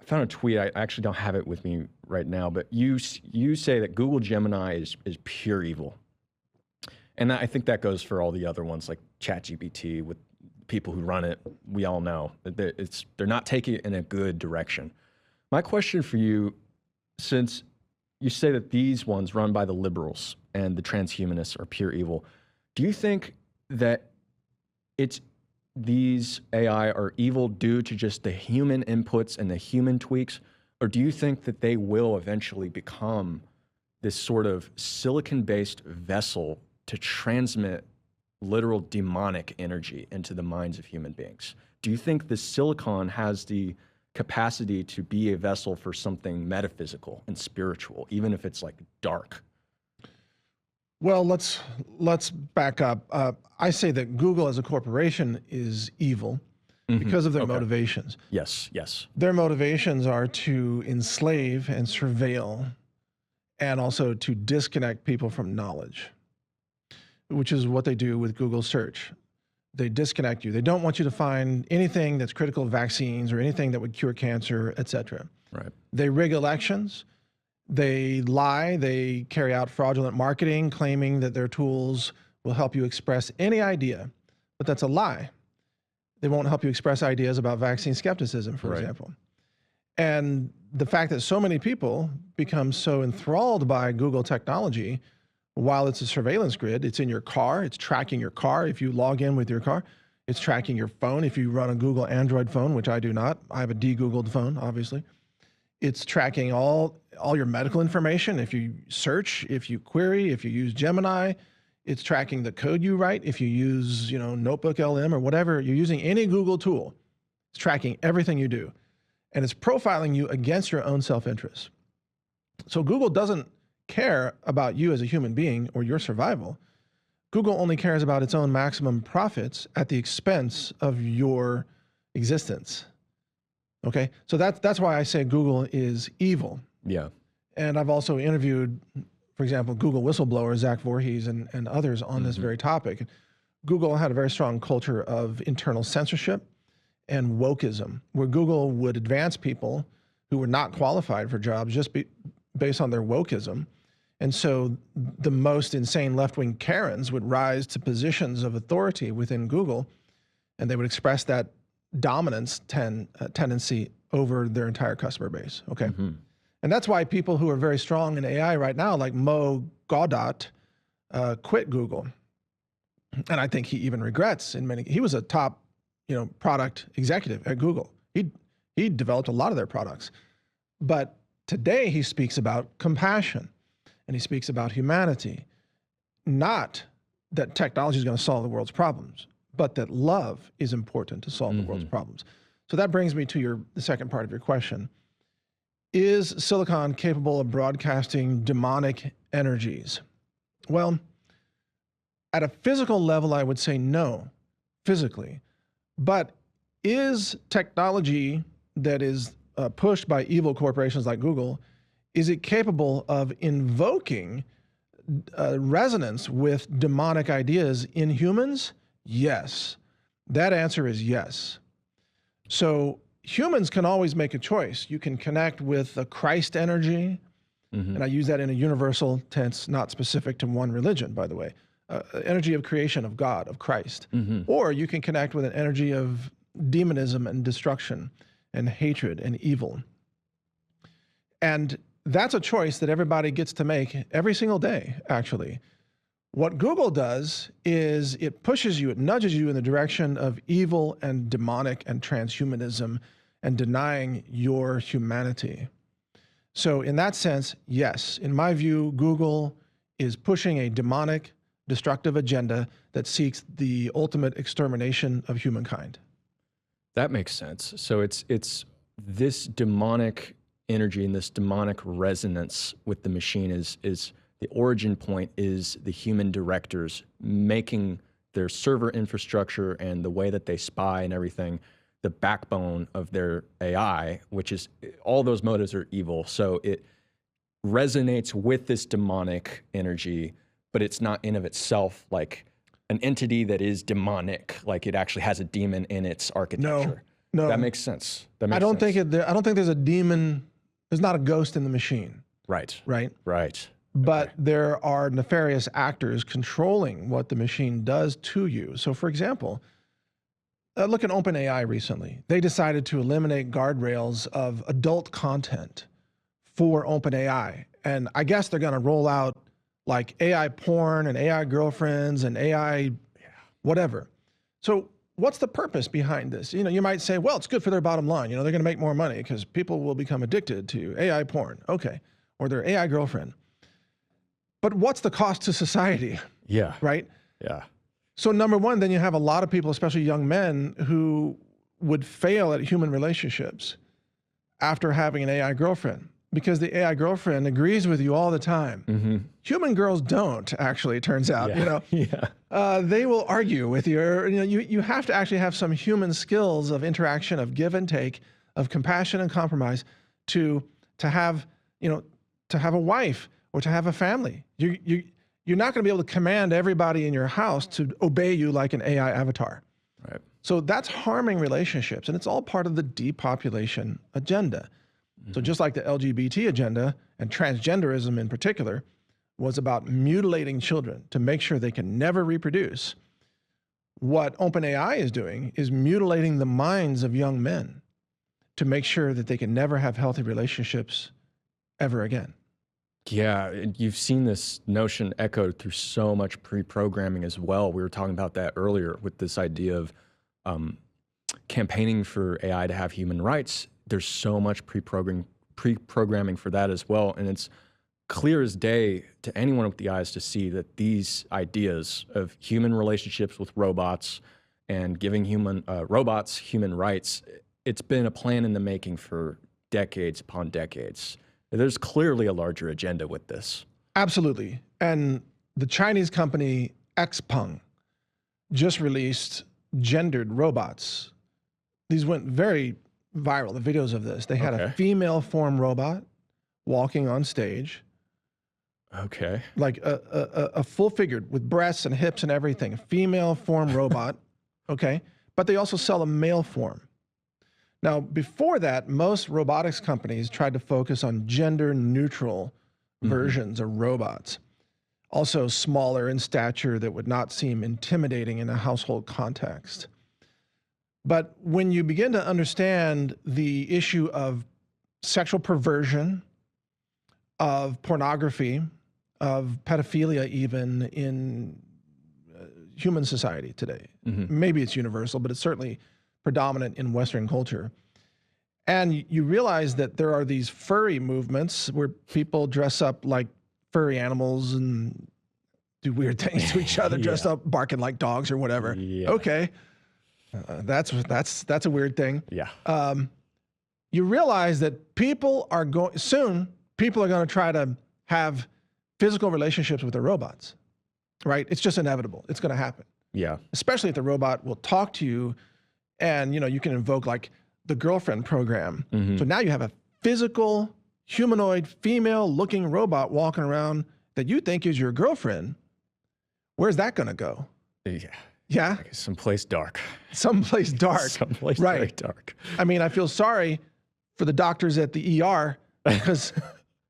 S1: I found a tweet, I actually don't have it with me right now, but you say that Google Gemini is pure evil. And I think that goes for all the other ones like ChatGPT with people who run it. We all know that they're not taking it in a good direction. My question for you, since you say that these ones run by the liberals and the transhumanists are pure evil, do you think that it's these AI are evil due to just the human inputs and the human tweaks? Or do you think that they will eventually become this sort of silicon-based vessel to transmit literal demonic energy into the minds of human beings? Do you think the silicon has the capacity to be a vessel for something metaphysical and spiritual, even if it's like dark?
S2: Well, let's back up. I say that Google as a corporation is evil because of their motivations.
S1: Yes, yes.
S2: Their motivations are to enslave and surveil, and also to disconnect people from knowledge, which is what they do with Google search. They disconnect you. They don't want you to find anything that's critical of vaccines or anything that would cure cancer, et cetera.
S1: Right.
S2: They rig elections. They lie. They carry out fraudulent marketing, claiming that their tools will help you express any idea, but that's a lie. They won't help you express ideas about vaccine skepticism, for example. And the fact that so many people become so enthralled by Google technology, while it's a surveillance grid, it's in your car, it's tracking your car. If you log in with your car, it's tracking your phone. If you run a Google Android phone, which I do not, I have a de-Googled phone, obviously. It's tracking all your medical information. If you search, if you query, if you use Gemini, it's tracking the code you write. If you use, Notebook LM or whatever, you're using any Google tool, it's tracking everything you do. And it's profiling you against your own self-interest. So Google doesn't care about you as a human being or your survival. Google only cares about its own maximum profits at the expense of your existence. Okay, so that's why I say Google is evil.
S1: Yeah.
S2: And I've also interviewed, for example, Google whistleblower Zach Voorhees and others on this very topic. Google had a very strong culture of internal censorship and wokeism, where Google would advance people who were not qualified for jobs just based on their wokeism. And so the most insane left-wing Karens would rise to positions of authority within Google, and they would express that dominance tendency over their entire customer base. Okay. And that's why people who are very strong in AI right now, like Mo Gaudat, quit Google. And I think he even regrets he was a top, product executive at Google. He developed a lot of their products. But today he speaks about compassion and he speaks about humanity. Not that technology is going to solve the world's problems, but that love is important to solve the world's problems. So that brings me to the second part of your question. Is silicon capable of broadcasting demonic energies? Well, at a physical level, I would say no, physically. But is technology that is pushed by evil corporations like Google, is it capable of invoking resonance with demonic ideas in humans? Yes. That answer is yes. So humans can always make a choice. You can connect with a Christ energy, and I use that in a universal tense, not specific to one religion, by the way. Energy of creation of God, of Christ. Or you can connect with an energy of demonism and destruction and hatred and evil. And that's a choice that everybody gets to make every single day, actually. What Google does is it pushes you, it nudges you in the direction of evil and demonic and transhumanism and denying your humanity. So in that sense, yes, in my view, Google is pushing a demonic, destructive agenda that seeks the ultimate extermination of humankind.
S1: That makes sense. So it's this demonic energy and this demonic resonance with the machine is the origin point is the human directors making their server infrastructure and the way that they spy and everything the backbone of their AI, which is all those motives are evil. So it resonates with this demonic energy, but it's not in of itself like an entity that is demonic, like it actually has a demon in its architecture.
S2: No.
S1: That makes sense. That makes
S2: I don't
S1: sense.
S2: think I don't think there's a demon. There's not a ghost in the machine.
S1: Right.
S2: Right.
S1: Right.
S2: But there are nefarious actors controlling what the machine does to you. So for example, Look at OpenAI recently. They decided to eliminate guardrails of adult content for OpenAI. And I guess they're going to roll out like AI porn and AI girlfriends and AI whatever. So what's the purpose behind this? You might say, well, it's good for their bottom line. They're going to make more money because people will become addicted to AI porn. Okay. Or their AI girlfriend. But what's the cost to society?
S1: Yeah.
S2: Right?
S1: Yeah.
S2: So number one, then you have a lot of people, especially young men, who would fail at human relationships after having an AI girlfriend because the AI girlfriend agrees with you all the time.
S1: Mm-hmm.
S2: Human girls don't, actually, it turns out.
S1: Yeah.
S2: They will argue with you. You have to actually have some human skills of interaction, of give and take, of compassion and compromise to have a wife or to have a family. You're not going to be able to command everybody in your house to obey you like an AI avatar.
S1: Right.
S2: So that's harming relationships, and it's all part of the depopulation agenda. So just like the LGBT agenda and transgenderism in particular was about mutilating children to make sure they can never reproduce, what OpenAI is doing is mutilating the minds of young men to make sure that they can never have healthy relationships ever again.
S1: Yeah, you've seen this notion echoed through so much pre-programming as well. We were talking about that earlier with this idea of campaigning for AI to have human rights. There's so much pre-programming for that as well. And it's clear as day to anyone with the eyes to see that these ideas of human relationships with robots and giving robots human rights, it's been a plan in the making for decades upon decades. There's clearly a larger agenda with this.
S2: Absolutely. And the Chinese company Xpeng just released gendered robots. These went very viral, the videos of this. They had a female form robot walking on stage.
S1: Okay.
S2: Like a full figured with breasts and hips and everything. A female form robot. Okay. But they also sell a male form. Now, before that, most robotics companies tried to focus on gender neutral versions of robots. Also smaller in stature that would not seem intimidating in a household context. But when you begin to understand the issue of sexual perversion, of pornography, of pedophilia even in human society today, maybe it's universal, but it's certainly predominant in Western culture. And you realize that there are these furry movements where people dress up like furry animals and do weird things to each other, dressed up, barking like dogs or whatever.
S1: Yeah.
S2: Okay. That's a weird thing.
S1: Yeah.
S2: You realize that people are going to try to have physical relationships with their robots, right? It's just inevitable. It's going to happen.
S1: Yeah.
S2: Especially if the robot will talk to you and, you can invoke like the girlfriend program. So now you have a physical, humanoid, female looking robot walking around that you think is your girlfriend. Where's that going to go?
S1: Yeah.
S2: Yeah.
S1: Like someplace dark.
S2: Someplace dark.
S1: Someplace
S2: right.
S1: very dark.
S2: I mean, I feel sorry for the doctors at the ER because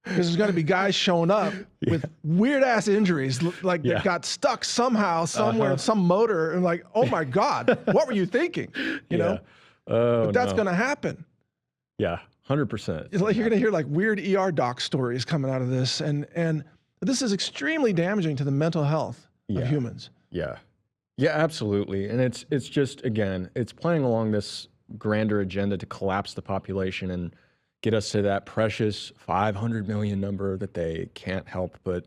S2: there's going to be guys showing up with weird ass injuries, like they got stuck somehow, somewhere, some motor, and like, oh my God, what were you thinking? You know?
S1: Oh,
S2: but that's going to happen.
S1: Yeah, 100%.
S2: It's like you're going to hear like weird ER doc stories coming out of this, and this is extremely damaging to the mental health of humans.
S1: Yeah. Yeah, absolutely. And it's just, again, it's playing along this grander agenda to collapse the population and get us to that precious 500 million number that they can't help but,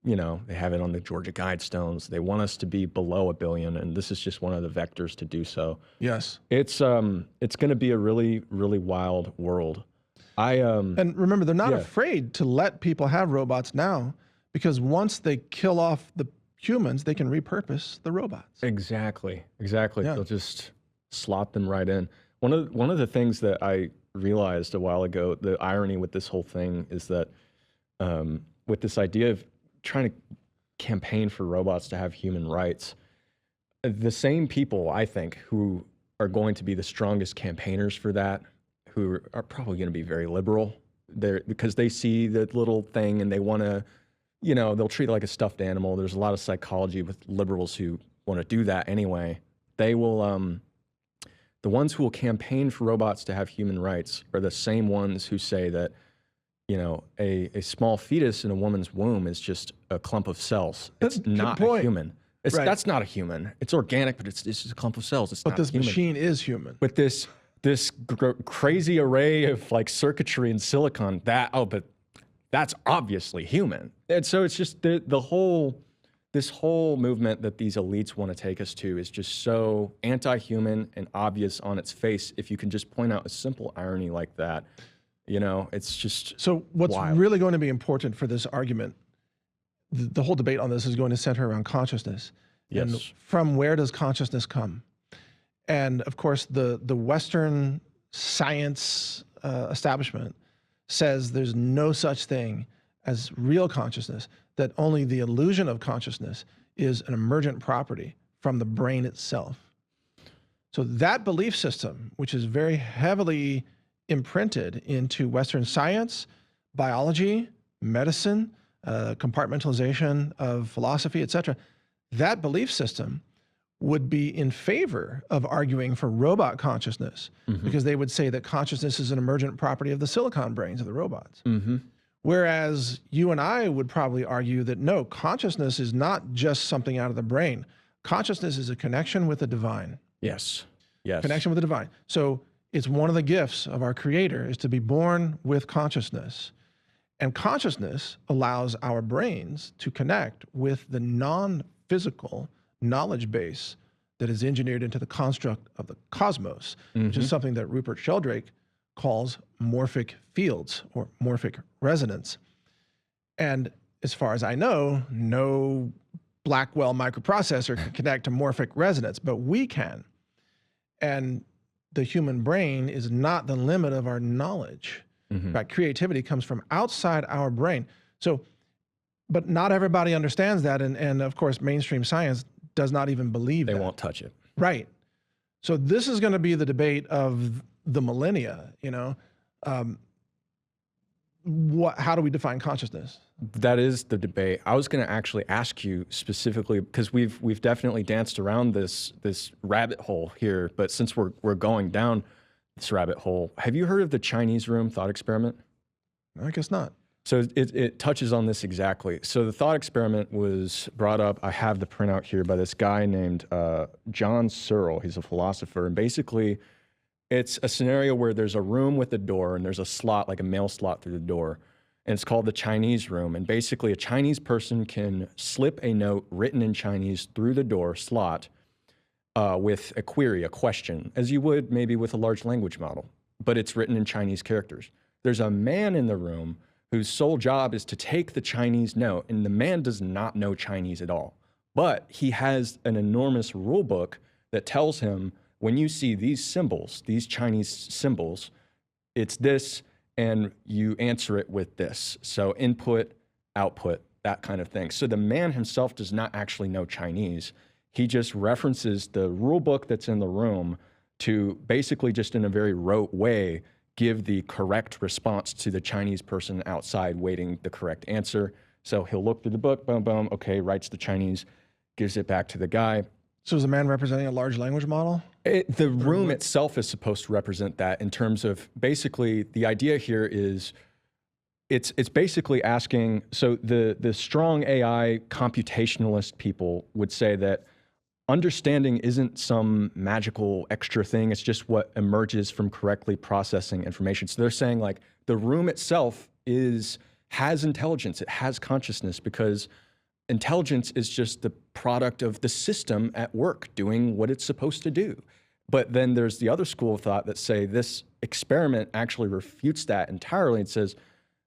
S1: they have it on the Georgia Guidestones. They want us to be below 1 billion, and this is just one of the vectors to do so.
S2: Yes.
S1: It's going to be a really, really wild world.
S2: And remember, they're not afraid to let people have robots now, because once they kill off the humans, they can repurpose the robots.
S1: Exactly. Yeah. They'll just slot them right in. One of the things that I realized a while ago, the irony with this whole thing is that with this idea of trying to campaign for robots to have human rights, the same people, I think, who are going to be the strongest campaigners for that, who are probably going to be very liberal, because they see the little thing and they want to, they'll treat it like a stuffed animal. There's a lot of psychology with liberals who want to do that anyway. They will the ones who will campaign for robots to have human rights are the same ones who say that, you know, a small fetus in a woman's womb is just a clump of cells. It's
S2: Good
S1: not a
S2: point.
S1: human. It's,
S2: Right.
S1: That's not a human. It's organic, but it's just a clump of cells. It's
S2: But
S1: not
S2: this
S1: human.
S2: machine is human.
S1: With this crazy array of like circuitry and silicon, but that's obviously human. And so it's just this whole movement that these elites want to take us to is just so anti-human and obvious on its face. If you can just point out a simple irony like that, you know, it's just
S2: So what's
S1: wild.
S2: really going to be important for this argument, the whole debate on this is going to center around consciousness. And
S1: Yes.
S2: from where does consciousness come? And of course, the Western science establishment says there's no such thing as real consciousness, that only the illusion of consciousness is an emergent property from the brain itself. So that belief system, which is very heavily imprinted into Western science, biology, medicine, compartmentalization of philosophy, etc., that belief system would be in favor of arguing for robot consciousness, because they would say that consciousness is an emergent property of the silicon brains of the robots. Whereas you and I would probably argue that no, consciousness is not just something out of the brain. Consciousness is a connection with the divine.
S1: Yes. Yes.
S2: Connection with the divine. So it's one of the gifts of our Creator is to be born with consciousness. And consciousness allows our brains to connect with the non-physical knowledge base that is engineered into the construct of the cosmos, which is something that Rupert Sheldrake calls morphic fields or morphic resonance. And as far as I know, no Blackwell microprocessor can connect to morphic resonance, but we can. And the human brain is not the limit of our knowledge. In fact, creativity comes from outside our brain. So, but not everybody understands that. And of course, mainstream science does not even believe that.
S1: They won't touch it.
S2: Right. So this is going to be the debate of the millennia, you know. How do we define consciousness?
S1: That is the debate. I was going to actually ask you specifically, because we've definitely danced around this rabbit hole here, but since we're going down this rabbit hole, have you heard of the Chinese room thought experiment?
S2: I guess not.
S1: So it touches on this exactly. So the thought experiment was brought up, I have the printout here, by this guy named John Searle. He's a philosopher, and basically it's a scenario where there's a room with a door and there's a slot, like a mail slot through the door, and it's called the Chinese room. And basically a Chinese person can slip a note written in Chinese through the door slot with a query, a question, as you would maybe with a large language model, but it's written in Chinese characters. There's a man in the room whose sole job is to take the Chinese note, and the man does not know Chinese at all. But he has an enormous rule book that tells him, when you see these symbols, these Chinese symbols, it's this, and you answer it with this. So input, output, that kind of thing. So the man himself does not actually know Chinese. He just references the rule book that's in the room to basically just in a very rote way give the correct response to the Chinese person outside waiting the correct answer. So he'll look through the book, boom, boom, okay, writes the Chinese, gives it back to the guy.
S2: So is the man representing a large language model?
S1: The room itself is supposed to represent that in terms of basically the idea here is it's basically asking, so the strong AI computationalist people would say that understanding isn't some magical extra thing. It's just what emerges from correctly processing information. So they're saying like the room itself has intelligence. It has consciousness because intelligence is just the product of the system at work doing what it's supposed to do. But then there's the other school of thought that say this experiment actually refutes that entirely and says,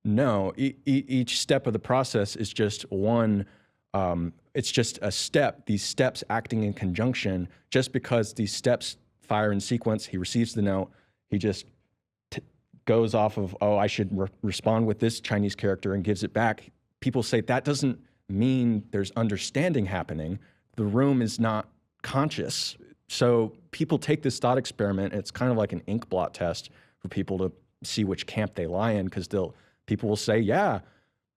S1: no, each step of the process is just one it's just a step, these steps acting in conjunction. Just because these steps fire in sequence, he receives the note, he just goes off of, oh, I should respond with this Chinese character and gives it back. People say that doesn't mean there's understanding happening. The room is not conscious. So people take this thought experiment, and it's kind of like an ink blot test for people to see which camp they lie in, because people will say, yeah,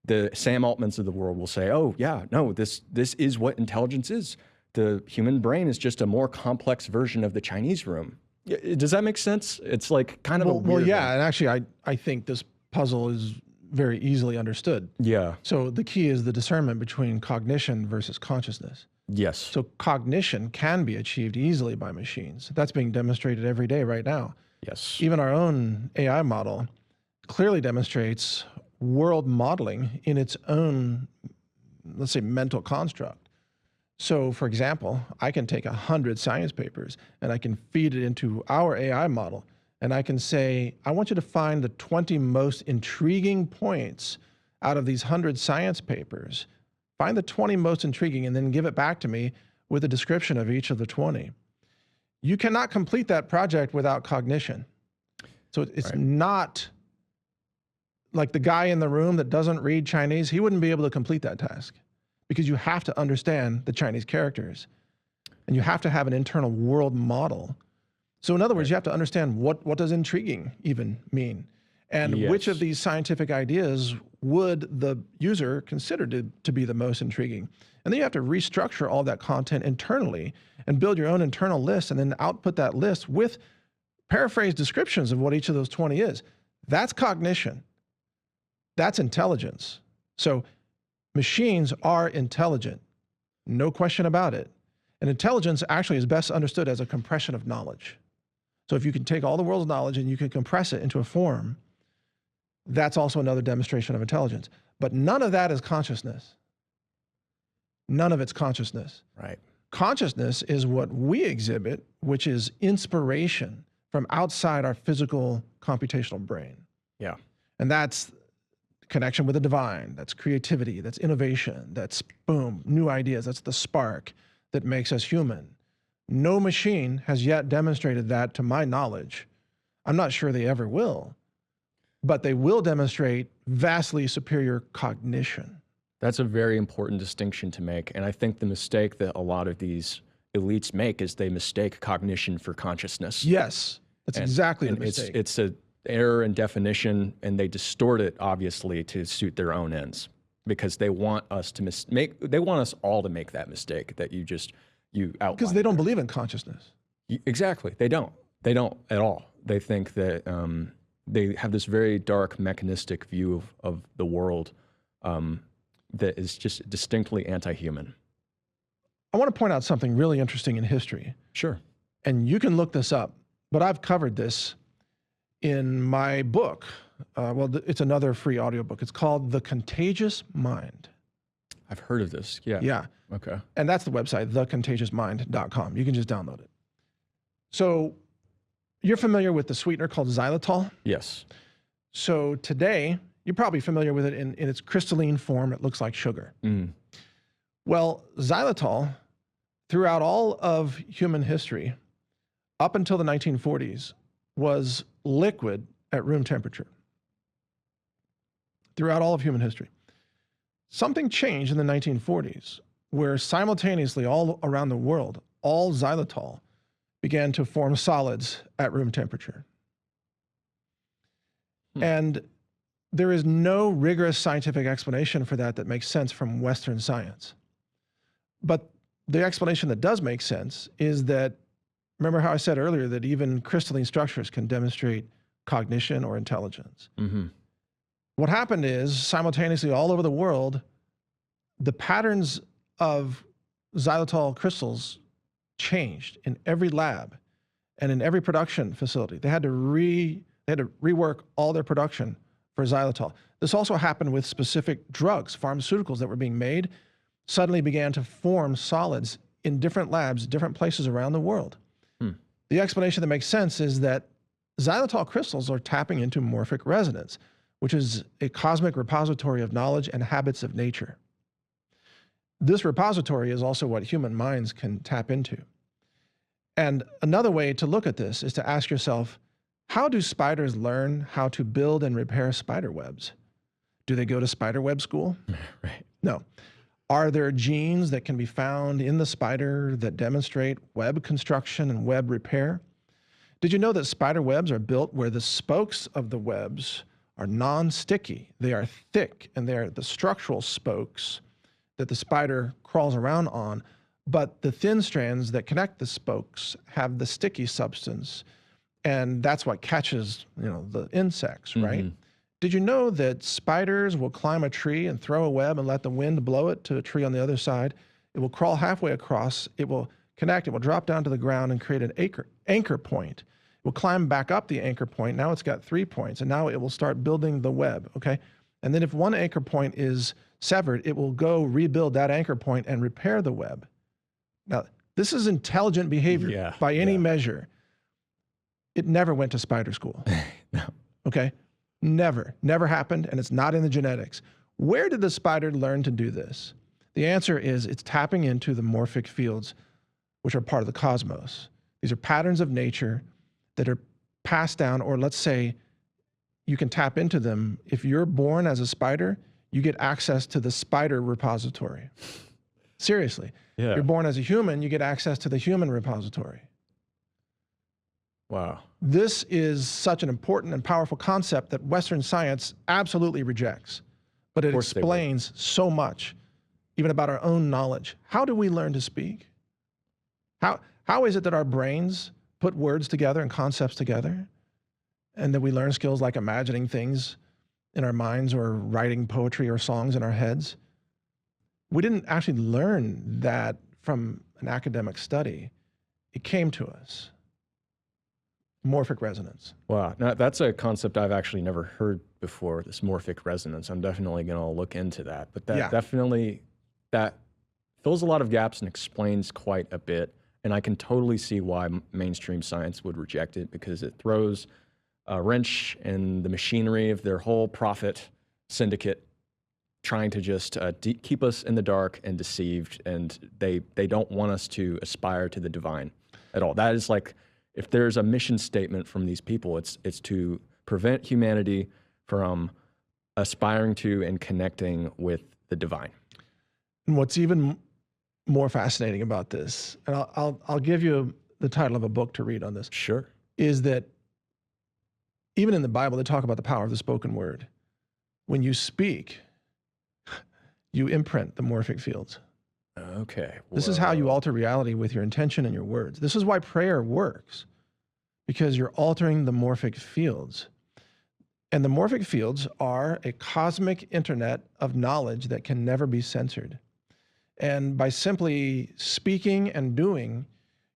S1: the Sam Altmans of the world will say, oh, yeah, no, this is what intelligence is. The human brain is just a more complex version of the Chinese room. Does that make sense? It's like kind of a
S2: Well,
S1: weird
S2: yeah,
S1: one.
S2: and actually, I think this puzzle is very easily understood.
S1: Yeah.
S2: So the key is the discernment between cognition versus consciousness.
S1: Yes.
S2: So cognition can be achieved easily by machines. That's being demonstrated every day right now.
S1: Yes.
S2: Even our own AI model clearly demonstrates world modeling in its own, let's say, mental construct. So, for example, I can take 100 science papers and I can feed it into our AI model, and I can say, I want you to find the 20 most intriguing points out of these 100 science papers. Find the 20 most intriguing and then give it back to me with a description of each of the 20. You cannot complete that project without cognition. So it's not like the guy in the room that doesn't read Chinese, he wouldn't be able to complete that task, because you have to understand the Chinese characters and you have to have an internal world model. So in other words, you have to understand what does intriguing even mean, and which of these scientific ideas would the user consider to be the most intriguing. And then you have to restructure all that content internally and build your own internal list and then output that list with paraphrased descriptions of what each of those 20 is. That's cognition. That's intelligence. So machines are intelligent, no question about it. And intelligence actually is best understood as a compression of knowledge. So if you can take all the world's knowledge and you can compress it into a form, that's also another demonstration of intelligence. But none of that is consciousness. None of it's consciousness.
S1: Right.
S2: Consciousness is what we exhibit, which is inspiration from outside our physical computational brain.
S1: Yeah.
S2: And that's connection with the divine, that's creativity, that's innovation, that's boom, new ideas, that's the spark that makes us human. No machine has yet demonstrated that, to my knowledge. I'm not sure they ever will, but they will demonstrate vastly superior cognition.
S1: That's a very important distinction to make. And I think the mistake that a lot of these elites make is they mistake cognition for consciousness.
S2: Yes, that's exactly the mistake.
S1: It's an error in definition, and they distort it, obviously, to suit their own ends, because they want us to they want us all to make that mistake that you outlined.
S2: Because they don't believe in consciousness.
S1: Exactly. They don't at all. They think that they have this very dark mechanistic view of the world that is just distinctly anti-human.
S2: I want to point out something really interesting in history.
S1: Sure.
S2: And you can look this up, but I've covered this in my book. It's another free audiobook. It's called The Contagious Mind.
S1: I've heard of this. Yeah.
S2: Yeah.
S1: Okay.
S2: And that's the website, thecontagiousmind.com. You can just download it. So you're familiar with the sweetener called xylitol?
S1: Yes.
S2: So today, you're probably familiar with it in its crystalline form. It looks like sugar.
S1: Mm.
S2: Well, xylitol, throughout all of human history, up until the 1940s, was liquid at room temperature. Throughout all of human history. Something changed in the 1940s, where simultaneously all around the world, all xylitol began to form solids at room temperature. And there is no rigorous scientific explanation for that makes sense from Western science. But the explanation that does make sense is that, remember how I said earlier that even crystalline structures can demonstrate cognition or intelligence?
S1: Mm-hmm.
S2: What happened is, simultaneously all over the world, the patterns of xylitol crystals changed in every lab and in every production facility. They had to rework all their production for xylitol. This also happened with specific drugs. Pharmaceuticals that were being made suddenly began to form solids in different labs, different places around the world. The explanation that makes sense is that xylitol crystals are tapping into morphic resonance, which is a cosmic repository of knowledge and habits of nature. This repository is also what human minds can tap into. And another way to look at this is to ask yourself, how do spiders learn how to build and repair spider webs? Do they go to spider web school?
S1: Right.
S2: No. Are there genes that can be found in the spider that demonstrate web construction and web repair? Did you know that spider webs are built where the spokes of the webs are non-sticky? They are thick, and they're the structural spokes that the spider crawls around on, but the thin strands that connect the spokes have the sticky substance and that's what catches, the insects, right?
S1: Mhm.
S2: Did you know that spiders will climb a tree and throw a web and let the wind blow it to a tree on the other side? It will crawl halfway across, it will connect, it will drop down to the ground and create an anchor point. It will climb back up the anchor point. Now it's got 3 points, and now it will start building the web, okay? And then if one anchor point is severed, it will go rebuild that anchor point and repair the web. Now, this is intelligent behavior
S1: Yeah,
S2: by any
S1: yeah.
S2: measure. It never went to spider school,
S1: No.
S2: okay? Never happened, and it's not in the genetics. Where did the spider learn to do this? The answer is it's tapping into the morphic fields, which are part of the cosmos. These are patterns of nature that are passed down, or let's say you can tap into them. If you're born as a spider, you get access to the spider repository. Seriously.
S1: Yeah.
S2: You're born as a human, you get access to the human repository.
S1: Wow.
S2: This is such an important and powerful concept that Western science absolutely rejects, but it
S1: course they would.
S2: explains so much, even about our own knowledge. How do we learn to speak? How is it that our brains put words together and concepts together, and that we learn skills like imagining things in our minds or writing poetry or songs in our heads? We didn't actually learn that from an academic study. It came to us. Morphic resonance.
S1: Wow. Now, that's a concept I've actually never heard before, this morphic resonance. I'm definitely going to look into that. But that definitely, that fills a lot of gaps and explains quite a bit. And I can totally see why mainstream science would reject it, because it throws a wrench in the machinery of their whole profit syndicate, trying to just keep us in the dark and deceived. And they don't want us to aspire to the divine at all. That is like, if there's a mission statement from these people, it's to prevent humanity from aspiring to and connecting with the divine.
S2: And what's even more fascinating about this, and I'll give you the title of a book to read on this,
S1: Sure.
S2: is that even in the Bible, they talk about the power of the spoken word. When you speak, you imprint the morphic fields.
S1: Okay.
S2: This is how you alter reality with your intention and your words. This is why prayer works, because you're altering the morphic fields. And the morphic fields are a cosmic internet of knowledge that can never be censored. And by simply speaking and doing,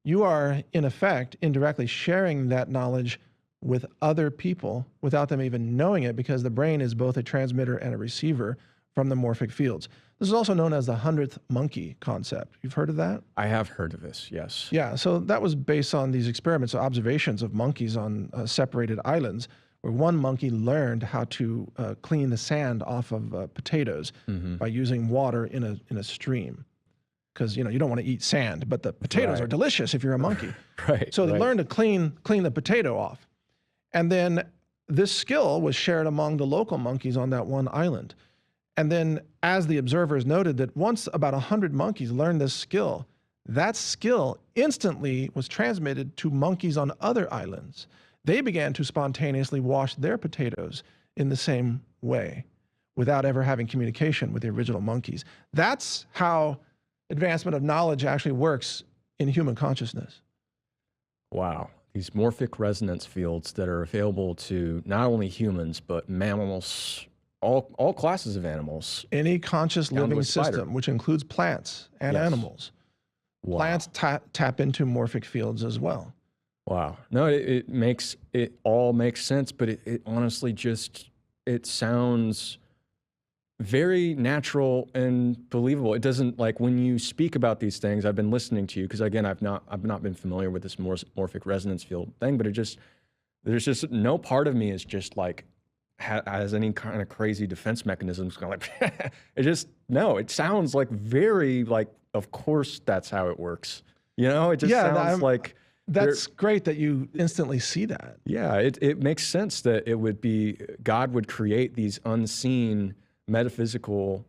S2: you are, in effect, indirectly sharing that knowledge with other people without them even knowing it, because the brain is both a transmitter and a receiver from the morphic fields. This is also known as the 100th monkey concept. You've heard of that?
S1: I have heard of this, yes.
S2: Yeah, so that was based on these experiments, observations of monkeys on separated islands, where one monkey learned how to clean the sand off of potatoes by using water in a stream. Because you don't want to eat sand, but the potatoes are delicious if you're a monkey.
S1: Right.
S2: So they learned to clean the potato off. And then this skill was shared among the local monkeys on that one island. And then as the observers noted that once about 100 monkeys learned this skill, that skill instantly was transmitted to monkeys on other islands. They began to spontaneously wash their potatoes in the same way without ever having communication with the original monkeys. That's how advancement of knowledge actually works in human consciousness.
S1: Wow. These morphic resonance fields that are available to not only humans, but mammals, all classes of animals.
S2: Any conscious
S1: Down to
S2: living
S1: a spider.
S2: system, which includes plants and
S1: Yes.
S2: animals.
S1: Wow.
S2: Plants tap into morphic fields as well.
S1: Wow. No, it all makes sense, but it honestly just, it sounds very natural and believable. It doesn't, like, when you speak about these things, I've been listening to you, because again, I've not been familiar with this morphic resonance field thing, but there's just no part of me is just like, has any kind of crazy defense mechanisms. Like, it sounds like very, like, of course that's how it works. It just sounds like.
S2: That's great that you instantly see that.
S1: Yeah, it makes sense that it would be, God would create these unseen metaphysical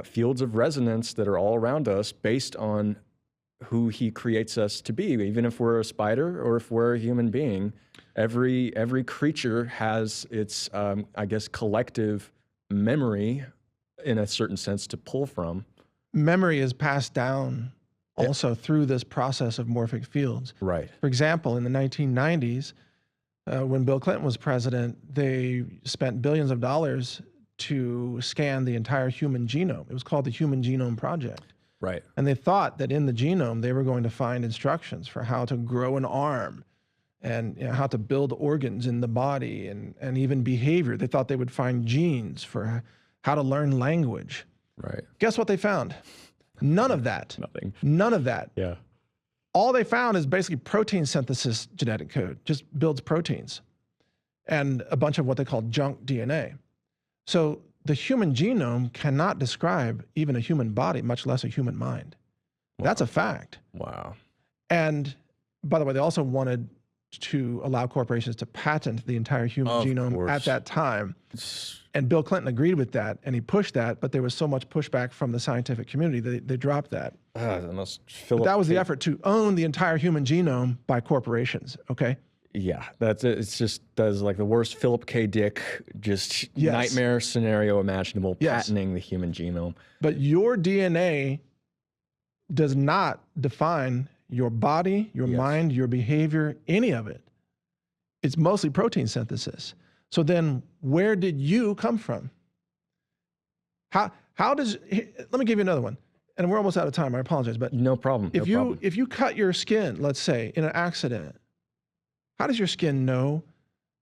S1: fields of resonance that are all around us based on who he creates us to be. Even if we're a spider or if we're a human being, every creature has its, I guess, collective memory in a certain sense to pull from.
S2: Memory is passed down also through this process of morphic fields.
S1: Right.
S2: For example, in the 1990s, When Bill Clinton was president, they spent billions of dollars to scan the entire human genome. It was called the Human Genome Project.
S1: Right.
S2: And they thought that in the genome, they were going to find instructions for how to grow an arm and how to build organs in the body and even behavior. They thought they would find genes for how to learn language.
S1: Right.
S2: Guess what they found? None of that.
S1: Nothing.
S2: None of that.
S1: Yeah.
S2: All they found is basically protein synthesis genetic code, just builds proteins and a bunch of what they call junk DNA. So the human genome cannot describe even a human body, much less a human mind.
S1: Wow.
S2: That's a fact.
S1: Wow.
S2: And by the way, they also wanted to allow corporations to patent the entire human genome at that time. And Bill Clinton agreed with that, and he pushed that, but there was so much pushback from the scientific community that they dropped that. But that was the effort, to own the entire human genome by corporations, okay?
S1: Yeah, that's it. It's just, that's like the worst Philip K. Dick, just nightmare scenario imaginable, patenting the human genome.
S2: But your DNA does not define your body, your mind, your behavior, any of it. It's mostly protein synthesis. So then where did you come from? How does, let me give you another one. And we're almost out of time, I apologize, but
S1: no problem.
S2: If you cut your skin, let's say in an accident, how does your skin know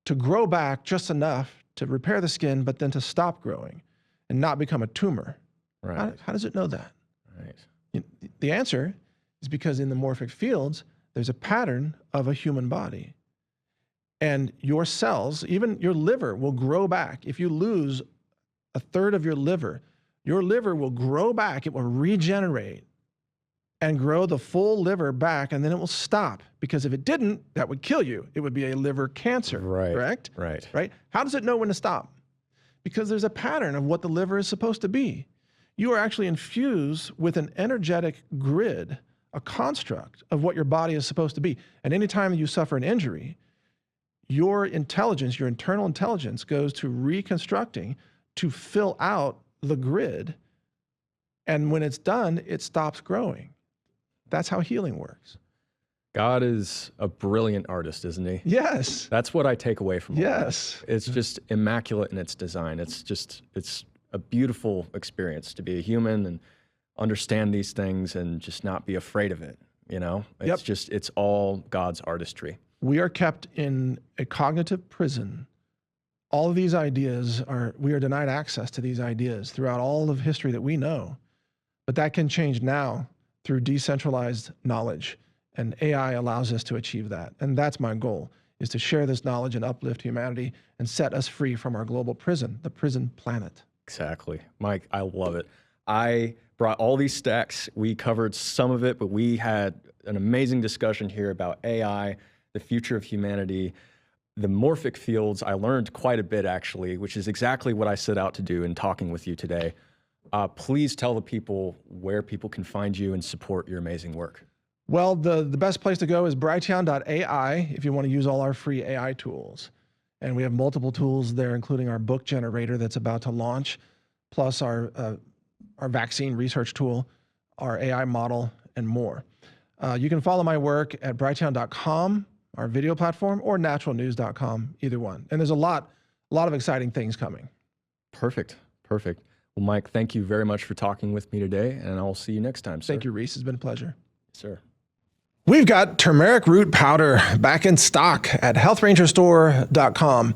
S2: to grow back just enough to repair the skin, but then to stop growing and not become a tumor?
S1: Right.
S2: How does it know that?
S1: Right.
S2: The answer is because in the morphic fields, there's a pattern of a human body. And your cells, even your liver, will grow back. If you lose a third of your liver will grow back, it will regenerate and grow the full liver back, and then it will stop. Because if it didn't, that would kill you. It would be a liver cancer, correct? Right. How does it know when to stop? Because there's a pattern of what the liver is supposed to be. You are actually infused with an energetic grid, a construct of what your body is supposed to be. And anytime you suffer an injury, your intelligence, your internal intelligence goes to reconstructing to fill out the grid. And when it's done, it stops growing. That's how healing works.
S1: God is a brilliant artist, isn't he?
S2: Yes.
S1: That's what I take away from it.
S2: Yes.
S1: It's just immaculate in its design. It's a beautiful experience to be a human and understand these things and just not be afraid of it. You know, it's all God's artistry.
S2: We are kept in a cognitive prison. All of these ideas we are denied access to these ideas throughout all of history that we know. But that can change now through decentralized knowledge. And AI allows us to achieve that. And that's my goal, is to share this knowledge and uplift humanity and set us free from our global prison, the prison planet.
S1: Exactly. Mike, I love it. I brought all these stacks. We covered some of it, but we had an amazing discussion here about AI, the future of humanity, the morphic fields. I learned quite a bit, actually, which is exactly what I set out to do in talking with you today. Please tell the people where people can find you and support your amazing work.
S2: Well, the best place to go is brighteon.ai if you want to use all our free AI tools. And we have multiple tools there, including our book generator that's about to launch, plus our vaccine research tool, our AI model, and more. You can follow my work at brighteon.com, our video platform, or naturalnews.com, either one. And there's a lot of exciting things coming.
S1: Perfect. Perfect. Well, Mike, thank you very much for talking with me today, and I'll see you next time, sir.
S2: Thank you, Reese. It's been a pleasure.
S1: Yes, sir.
S2: We've got turmeric root powder back in stock at healthrangerstore.com.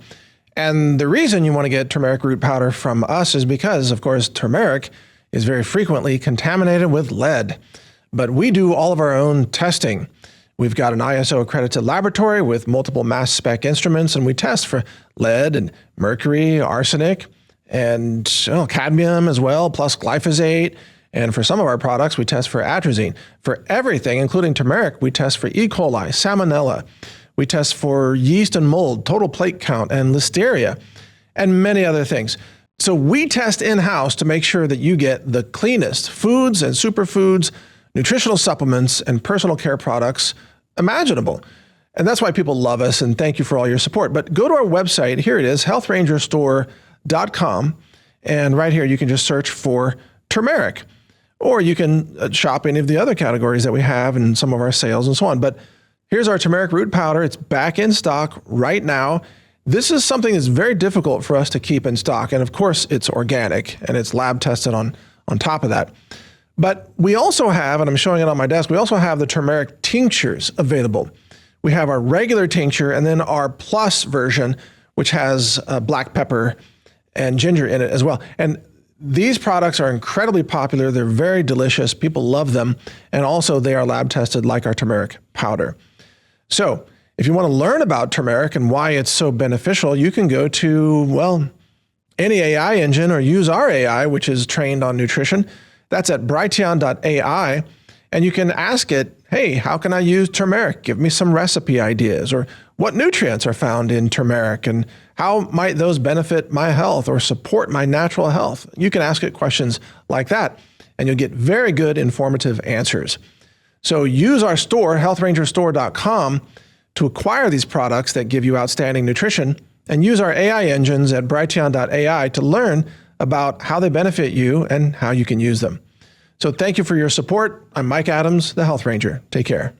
S2: And the reason you want to get turmeric root powder from us is because, of course, turmeric is very frequently contaminated with lead. But we do all of our own testing. We've got an ISO accredited laboratory with multiple mass spec instruments, and we test for lead and mercury, arsenic, and cadmium as well, plus glyphosate. And for some of our products, we test for atrazine. For everything, including turmeric, we test for E. coli, salmonella. We test for yeast and mold, total plate count, and listeria, and many other things. So we test in-house to make sure that you get the cleanest foods and superfoods, nutritional supplements, and personal care products imaginable. And that's why people love us, and thank you for all your support. But go to our website. Here it is, healthrangerstore.com. And right here, you can just search for turmeric. Or you can shop any of the other categories that we have and some of our sales and so on. But Here's our turmeric root powder. It's back in stock right now. This is something that's very difficult for us to keep in stock. And of course, it's organic and it's lab tested on top of that. But we also have, and I'm showing it on my desk, we also have the turmeric tinctures available. We have our regular tincture and then our plus version, which has black pepper and ginger in it as well. And these products are incredibly popular. They're very delicious. People love them. And also they are lab tested like our turmeric powder. So if you want to learn about turmeric and why it's so beneficial, you can go to, well, any AI engine or use our AI, which is trained on nutrition. That's at brighteon.ai. And you can ask it, hey, how can I use turmeric? Give me some recipe ideas, or what nutrients are found in turmeric and how might those benefit my health or support my natural health? You can ask it questions like that and you'll get very good informative answers. So use our store, healthrangerstore.com, to acquire these products that give you outstanding nutrition, and use our AI engines at brighteon.ai to learn about how they benefit you and how you can use them. So thank you for your support. I'm Mike Adams, the Health Ranger. Take care.